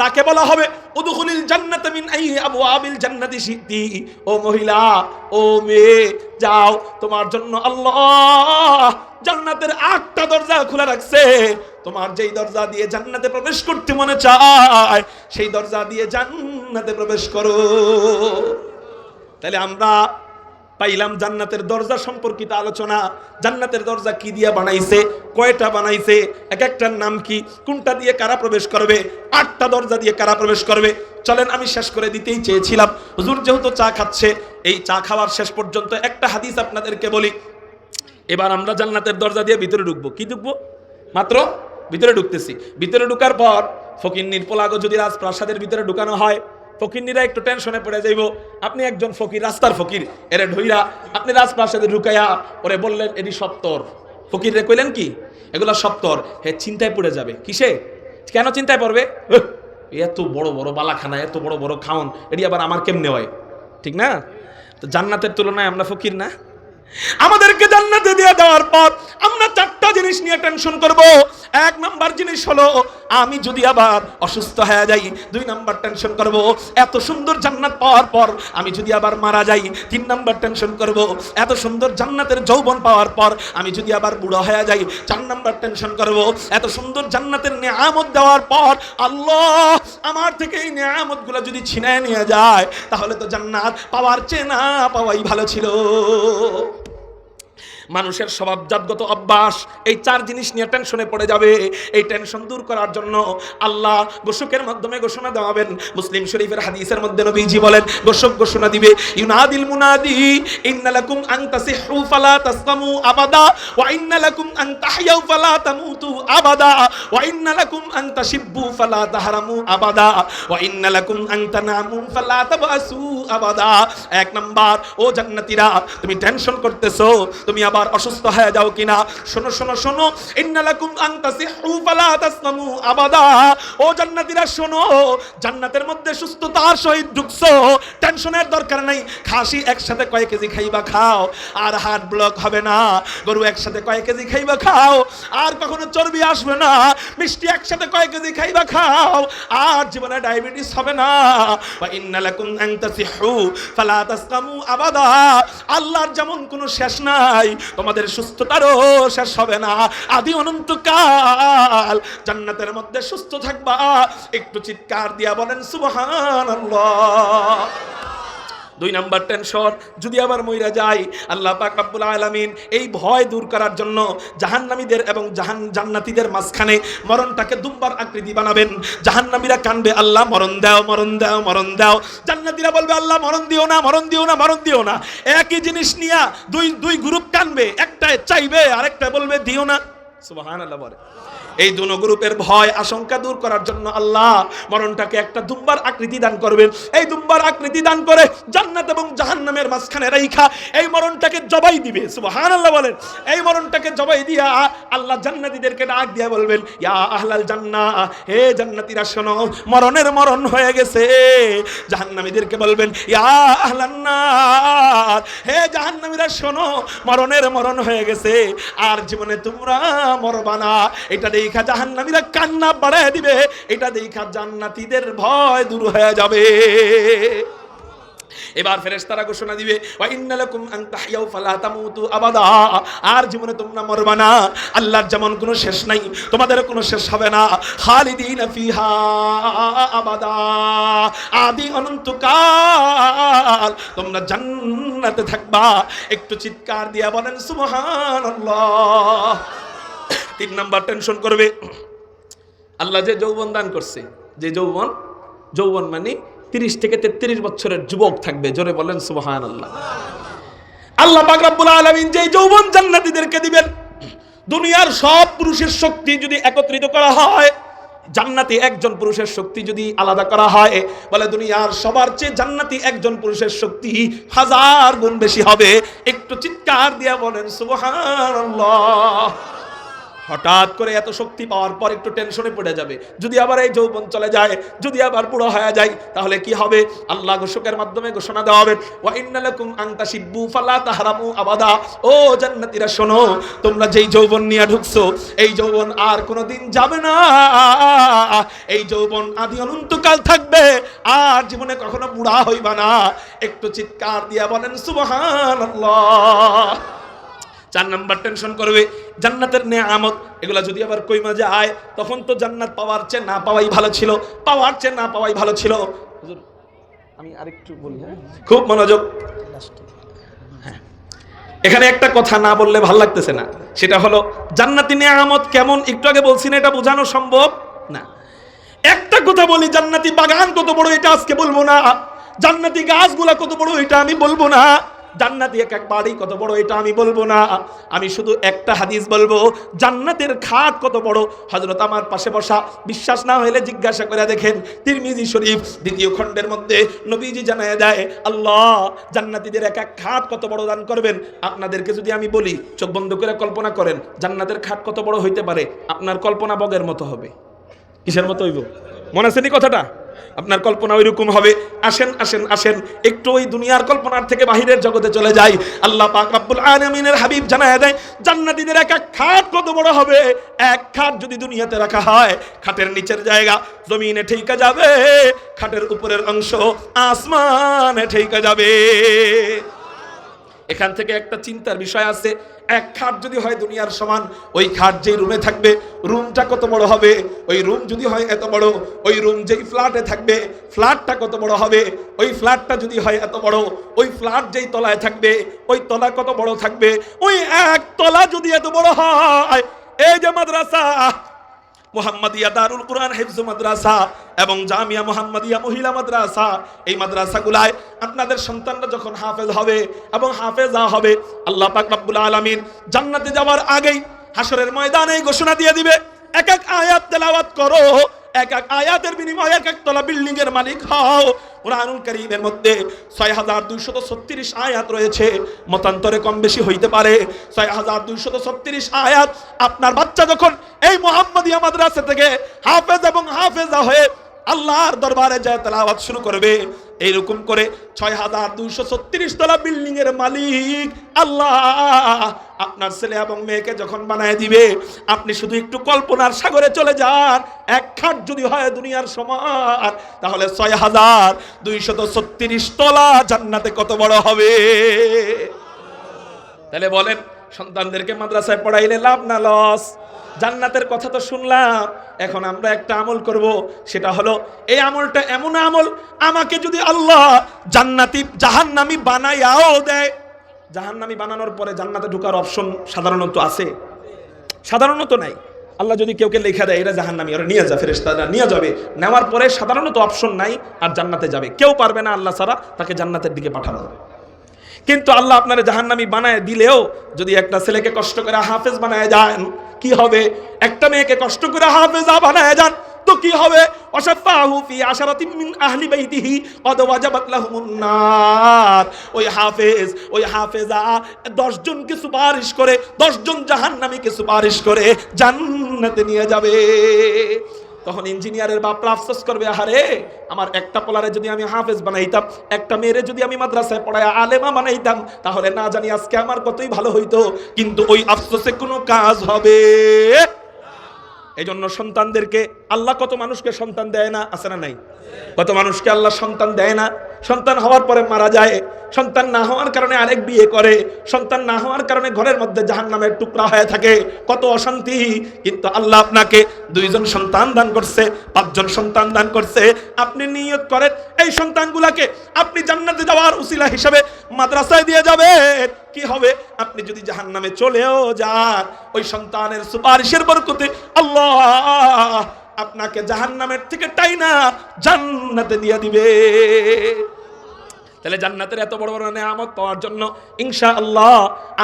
তাকে বলা হবে উদখুলিল জান্নাতা মিন আই আবওয়াবিল জান্নাতি শিতি। ও মহিলা, ও মেয়ে, যাও, তোমার জন্য আল্লাহ জান্নাতের 8টা দরজা খোলা রাখছে। তোমার যেই দরজা দিয়ে জান্নাতে প্রবেশ করতে মনে চায় সেই দরজা দিয়ে জান্নাতে প্রবেশ করো। তাহলে আমরা পাইলাম জান্নাতের দরজা সম্পর্কিত আলোচনা। জান্নাতের দরজা কি দিয়ে বানাইছে, কয়টা বানাইছে, এক একটার নাম কি, কোনটা দিয়ে কারা প্রবেশ করবে, 8টা দরজা দিয়ে কারা প্রবেশ করবে। চলেন আমি শেষ করে দিতেই চেয়েছিলাম, হুজুর যেহেতু চা খাচ্ছে, এই চা খাওয়ার শেষ পর্যন্ত একটা হাদিস আপনাদেরকে বলি। এবার আমরা জান্নাতের দরজা দিয়ে ভিতরে ঢুকবো। কি ঢুকবো? মাত্র ভিতরে ঢুকতেছি। ভিতরে ঢুকার পর ফকিন্নির পোলাগো যদি রাজপ্রাসাদের ভিতরে ঢুকানো হয়, ফকিরনিরা একটু টেনশনে পড়ে যাইব। আপনি একজন ফকির, রাস্তার ফকির, এরে ঢইরা আপনি রাজপ্রাসাদে ঢুকাইয়া ওরে বললেন এটি সত্তর। ফকির রে কইলেন কি এগুলা সত্তর। হে চিন্তায় পড়ে যাবে। কিসে? কেন চিন্তায় পড়বে? এত বড় বড় বালাখানা, এত বড় বড় খাওন, এটি আবার আমার কেমনে হয়? ঠিক না? তো জান্নাতের তুলনায় আমরা ফকির না? আমাদেরকে জান্নাতে দিয়ে দেওয়ার পর আমরা 4টা জিনিস নিয়ে টেনশন করব। 1 নাম্বার জিনিস হলো আমি যদি আবার অসুস্থ হয়ে যাই। 2 নাম্বার টেনশন করব এত সুন্দর জান্নাত পাওয়ার পর আমি যদি আবার মারা যাই। 3 নাম্বার টেনশন করব এত সুন্দর জান্নাতের যৌবন পাওয়ার পর আমি যদি আবার বুড়ো হয়ে যাই। 4 নাম্বার টেনশন করব এত সুন্দর জান্নাতের নিয়ামত দেওয়ার পর আল্লাহ আমার থেকে এই নিয়ামতগুলো যদি ছিনায় নিয়ে যায় তাহলে তো জান্নাত পাওয়ার চেয়ে না পাওয়াই ভালো ছিল। মানুষের স্বভাবজাতগত অভ্যাস এই 4 জিনিস নিয়ে টেনশনে পড়ে যাবে। এই টেনশন দূর করার জন্য আল্লাহ ঘোষকের মাধ্যমে ঘোষণা দেওয়াবেন। মুসলিম শরীফের হাদিসের মধ্যে নবীজি বলেন, ঘোষক ঘোষণা দিবে, ইউনাদিল মুনাদি ইন্না লাকুম আন তাসিহু ফালা তাসকামু আবাদা ওয়া ইন্না লাকুম আন তাহইয়াউ ফালা তামুতু আবাদা ওয়া ইন্না লাকুম আন তাশিব্বু ফালা তাহরামু আবাদা ওয়া ইন্না লাকুম আন তানামু ফালা তাবাসু আবাদা। 1 নাম্বার, ও জান্নাতীরা, তুমি টেনশন করতেছো তুমি আবার অসুস্থ হয়ে যাও কিনা। শোনো শোনো শোনো, ইন্নালাকুম আন তাসিহু ফালা তাসকামু আবাদা। ও জান্নাতীরা শোনো, জান্নাতের মধ্যে সুস্থতার সহিত ঢুকছো, টেনশনের দরকার নাই। খাসি একসাথে কয় কেজি খাইবা খাও, আর হার্ট ব্লক হবে না। গরু একসাথে কয় কেজি খাইবা খাও, আর কখনো চর্বি আসবে না। মিষ্টি একসাথে কয় কেজি খাইবা খাও, আর জীবনে ডায়াবেটিস হবে না। ওয়া ইন্নালাকুম আন তাসিহু ফালা তাসকামু আবাদা। আল্লাহর যেমন কোনো শেষ নাই, তোমাদের সুস্থতারও শেষ হবে না। আদি অনন্তকাল জান্নাতের মধ্যে সুস্থ থাকবা। একটু চিৎকার দিয়া বলেন সুবহানাল্লাহ। 2 নাম্বার টেনশন, যদি আবার মইরা যায়, আল্লাহ পাক রব্বুল আলামিন এই ভয় দূর করার জন্য জাহান্নামীদের এবং জান্নাতীদের মাঝখানে মরণটাকে দুম্বার আকৃতি বানাবেন। জাহান্নামীরা কানবে, আল্লাহ মরণ দাও, মরণ দাও, মরণ দাও। জান্নাতীরা বলবে, আল্লাহ মরণ দিও না, মরণ দিও না, মরণ দিও না। একই জিনিস নিয়া দুই গ্রুপ কানবে, একটায় চাইবে আরেকটা বলবে দিও না। সুবহানাল্লাহ বলে। এই দুনো গ্রুপের ভয় আশঙ্কা দূর করার জন্য আল্লাহ মরণটাকে একটা দুম্বার আকৃতি দান করবেন। এই দুম্বার আকৃতি দান করে জান্নাত এবং জাহান্নামের মাঝখানে রাইখা এই মরণটাকে জবাই দিবে। সুবহানাল্লাহ বলেন। এই মরণটাকে জবাই দিয়া আল্লাহ জান্নাতীদেরকে ডাক দিয়া বলবেন, ইয়া আহলাল জান্নাহ, হে জান্নাতীরা শোনো, মরণের মরণ হয়ে গেছে। জাহান্নামীদেরকে বলবেন, ইয়া আহলান নার, হে জাহান্নামীরা শোনো, মরণের মরণ হয়ে গেছে, আর জীবনে তোমরা মরবা না। এটা দেখা জাহান্নামীরা কান্না বাড়ায় দিবে, এটা দেখা জান্নাতীদের ভয় দূর হয়ে যাবে। এবার ফেরেশতারা ঘোষণা দিবে, ওয়া ইন্নালাকুম আন তাহইয়াউ ফালা তামুতু আবাদা। আর জীবনে তোমরা মরবা না। আল্লাহর যেমন কোনো শেষ নাই, তোমাদের কোনো শেষ হবে না। খালিদিনা ফিহা আবাদা, আদি অনন্তকাল তোমরা জান্নাতে থাকবা। একটু চিৎকার দিয়া বলেন সুবহানাল্লাহ। 3 নাম্বার টেনশন করবে, আল্লাহ যে যৌবন দান করছে, যে যৌবন মানে 30 থেকে 33 বছরের যুবক থাকবে। জোরে বলেন সুবহানাল্লাহ। আল্লাহ পাক রব্বুল আলামিন যে যৌবন জান্নাতীদেরকে দিবেন, দুনিয়ার সব পুরুষের শক্তি যদি একত্রিত করা হয়, জান্নাতি একজন পুরুষের শক্তি যদি আলাদা করা হয়, বলে দুনিয়ার সবার চেয়ে জান্নাতি একজন পুরুষের শক্তি 1000 গুণ বেশি হবে। একটু চিৎকার দিয়া বলেন সুবহানাল্লাহ। হঠাৎ করে এত শক্তি পাওয়ার পর একটু টেনশনে পড়ে যাবে, যদি আবার এই যৌবন চলে যায়, যদি আবার বুড়ো হয়ে যায়, তাহলে কি হবে? আল্লাহ ঘোষকের মাধ্যমে ঘোষণা দেওয়া হবে, ওয়া ইন্না লাকুম আন তাশিব্বু ফালা তাহরামু আবাদা। ও জান্নাতীরা শোনো, তোমরা যেই যৌবন নিয়ে ঢুকছো, এই যৌবন আর কোনোদিন যাবে না। এই যৌবন আদি অনন্তকাল থাকবে, আর জীবনে কখনো বুড়া হইবা না। একটু চিৎকার দিয়া বলেন সুবহানাল্লাহ। 4 নাম্বার টেনশন করবে জান্নাতের নেয়ামত, এগুলা যদি আবার কইমা যায়, তখন তো জান্নাত পাওয়ার চেয়ে না পাওয়াই ভালো ছিল, পাওয়ার চেয়ে না পাওয়াই ভালো ছিল। হুজুর আমি আরেকটু বলি, হ্যাঁ খুব মনোযোগ। হ্যাঁ, এখানে একটা কথা না বললে ভালো লাগতেছে না, সেটা হলো জান্নাতি নেয়ামত কেমন একটু আগে বলছি না, এটা বোঝানো সম্ভব না। একটা কথা বলি, জান্নাতি বাগান কত বড় এটা আজকে বলবো না, জান্নাতি গাছগুলা কত বড় এটা আমি বলবো না, জান্নাতি এক এক বাড়ি কত বড় এটা আমি বলবো না। আমি শুধু একটা হাদিস বলবো, জান্নাতের খাট কত বড়। হযরত আমার পাশে বসা, বিশ্বাস না হলে জিজ্ঞাসা করে দেখেন, তিরমিজি শরীফ 2য় খণ্ডের মধ্যে নবীজি জানায় দেয়, আল্লাহ জান্নাতীদের এক এক খাট কত বড় দান করবেন। আপনাদেরকে যদি আমি বলি, চোখ বন্ধ করে কল্পনা করেন জান্নাতের খাট কত বড় হইতে পারে, আপনার কল্পনা বগের মতো হবে। কিসের মতো হইব? মনে আছে নি কথাটা? আপনার কল্পনা ওইরকম হবে। আসেন আসেন আসেন, একটু ওই দুনিয়ার কল্পনার থেকে বাহিরের জগতে চলে যাই। আল্লাহ পাক রব্বুল আলামিনের হাবিব জানায় দেয়, জান্নাতীদের এক এক খাট কত বড় হবে। এক খাট যদি দুনিয়াতে রাখা হয়, খাটের নিচের জায়গা জমিনে ঠেকা যাবে, খাটের উপরের অংশ আসমানে ঠেকা যাবে। এখান থেকে একটা চিন্তার বিষয় আছে, এক খাট যদি হয় দুনিয়ার সমান, ওই খাট যেই রুমে থাকবে, রুমটা কত বড় হবে। ওই রুম যদি হয় এত বড়, ওই রুম যেই ফ্ল্যাটে থাকবে, ফ্ল্যাটটা কত বড় হবে। ওই ফ্ল্যাটটা যদি হয় এত বড়, ওই ফ্ল্যাট যেই তলায় থাকবে, ওই তলা কত বড় থাকবে। ওই এক তলা যদি এত বড় হয়, এই যে মাদ্রাসা মুহাম্মাদিয়া দারুল কুরআন হিফজ মাদ্রাসা এবং জামিয়া মুহাম্মাদিয়া মহিলা মাদ্রাসা, এই মাদ্রাসাগুলায় আপনাদের সন্তানরা যখন হাফেজ হবে এবং হাফেজা হবে, আল্লাহ পাক রব্বুল আলামিন জান্নাতে যাওয়ার আগেই হাশরের ময়দানে ঘোষণা দিয়ে দিবে, এক এক আয়াত তেলাওয়াত করো, এক এক আয়াতের বিনিময়ে এক এক তলা বিল্ডিং এর মালিক হও। কুরআনুল কারীমের মধ্যে ৬২৩৬ আয়াত রয়েছে, মতান্তরে কম বেশি হইতে পারে। ৬২৩৬ আয়াত আপনার বাচ্চা যখন এই মুহাম্মাদিয়া মাদ্রাসা থেকে হাফেজ এবং হাফেজা হয়ে আল্লাহর দরবারে যায় তেলাওয়াত শুরু করবে, এইরকম করে ৬২৩৬ তলা বিল্ডিং এর মালিক আল্লাহ আপনার ছেলে এবং মেয়েকে যখন বানায় দিবে, আপনি শুধু একটু কল্পনার সাগরে চলে যান। এক খাট যদি হয় দুনিয়ার সমান, তাহলে ৬২৩৬ তলা জান্নাতে কত বড় হবে। তাহলে বলেন, সন্তানদেরকে মাদ্রাসায় পড়াইলে লাভ না লস? জান্নাতের কথা তো শুনলাম, এখন আমরা একটা আমল করব, সেটা হলো এই আমলটা এমন আমল, আমাকে যদি আল্লাহ জান্নাতি জাহান্নামী বানাইয়াও দেয়, জাহান্নামী বানানোর পরে জান্নাতে ঢোকার অপশন সাধারণত আছে? সাধারণত নাই। আল্লাহ যদি কেউকে লেখা দেয় এটা জাহান্নামী, ওরা নিয়ে যা, ফেরেশতারা নিয়ে যাবে, নেওয়ার পরে সাধারণত অপশন নাই, আর জান্নাতে যাবে। কেউ পারবে না আল্লাহ ছাড়া তাকে জান্নাতের দিকে পাঠানো। কিন্তু আল্লাহ আপনারা জাহান্নামী বানায় দিলেও যদি একটা ছেলেকে কষ্ট করে হাফেজ বানায় যান, কি হবে? একটা মেয়েকে কষ্ট করে হাফেজা বানায় যান, তো কি হবে? ওয়াশাফাহু ফি আশারাতিন মিন আহলি বাইতিহি ক্বাদ ওয়াজাবাত লাহুমুন নার। ওই হাফেজ, ওই হাফেজা 10 জনকে সুপারিশ করে, 10 জন জাহান্নামীকে সুপারিশ করে জান্নাতে নিয়ে যাবে। তখন ইঞ্জিনিয়ারের বাপরা আফসোস করবে, আহারে আমার একটা পোলারে যদি আমি হাফেজ বানাইতাম, একটা মেয়েরে যদি আমি মাদ্রাসায় পড়ায় আলেমা বানাইতাম, তাহলে না জানি আজকে আমার কতই ভালো হইতো। কিন্তু ওই আফসোসে কোনো কাজ হবে। এই জন্য সন্তানদেরকে আল্লাহ, কত মানুষকে সন্তান দেয় না, আছে না নাই? কত মানুষকে আল্লাহ সন্তান দেয় না, সন্তান হওয়ার পরে মারা যায়, সন্তান না হওয়ার কারণে আরেক বিয়ে করে, সন্তান না হওয়ার কারণে ঘরের মধ্যে জাহান্নামের টুকরা হয়ে থাকে, কত অশান্তি। কিন্তু আল্লাহ আপনাকে 2 জন সন্তান দান করছে, 5 জন সন্তান দান করছে। আপনি নিয়ত করেন এই সন্তানগুলাকে আপনি জান্নাতে যাওয়ার উসিলা হিসেবে মাদ্রাসায় দিয়ে যাবেন। কি হবে? আপনি যদি জাহান্নামে চলেও যান, ওই সন্তানের সুপারিশের বরকতে আল্লাহ আপনাকে জাহান্নামের থেকে টাইনা জান্নাতে দিয়ে দিবে। তাহলে জান্নাতের এত বড় বড় নেয়ামত পাওয়ার জন্য ইনশাআল্লাহ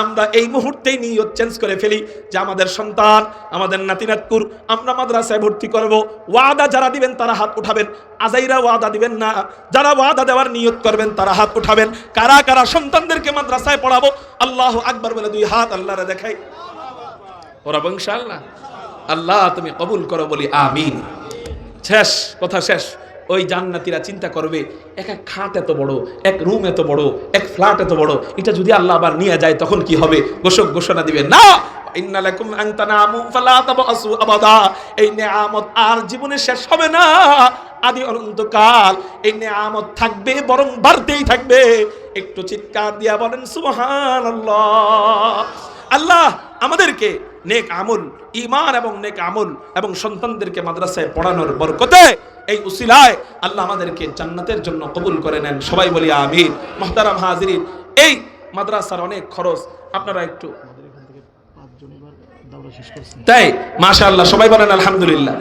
আমরা এই মুহূর্তেই নিয়ত চেঞ্জ করে ফেলি যে আমাদের সন্তান, আমাদের নাতিনাতকুর আমরা মাদ্রাসায় ভর্তি করব। ওয়াদা যারা দিবেন তারা হাত উঠাবেন, আজাইরা ওয়াদা দিবেন না। যারা ওয়াদা দেওয়ার নিয়ত করবেন তারা হাত উঠাবেন। কারা কারা সন্তানদেরকে মাদ্রাসায় পড়াবো? আল্লাহু আকবার বলে দুই হাত আল্লাহরে দেখাই। ওরা ইনশাআল্লাহ। আল্লাহ তুমি কবুল করো, বলি আমিন। শেষ কথা, শেষ। ওই জান্নাতীরা চিন্তা করবে, এক এক খাট এত বড়, এক রুম এত বড়, এক ফ্ল্যাট এত বড়, এটা যদি আল্লাহ আবার নিয়ে যায় তখন কি হবে? ঘোষণা দিবে, না ইন্না লাকুম আন তানামু ফালা তাবআসু আবাদা। এই নেয়ামত আর জীবনে শেষ হবে না, আদি অনন্তকাল এই নেয়ামত থাকবে, বরং বাড়তেই থাকবে। একটু চিৎকার দিয়া বলেন সুবহানাল্লাহ। আল্লাহ আমাদেরকে নেক আমল, ঈমান এবং নেক আমল এবং সন্তানদেরকে মাদ্রাসায় পড়ানোর বরকতে এই উসিলায় আল্লাহ আমাদেরকে জান্নাতের জন্য কবুল করে নেন। সবাই বলি আমিন। মুহতারাম হাজিরিন, এই মাদ্রাসার অনেক খরচ, আপনারা একটু তাই মাশাআল্লাহ সবাই বলেন আলহামদুলিল্লাহ।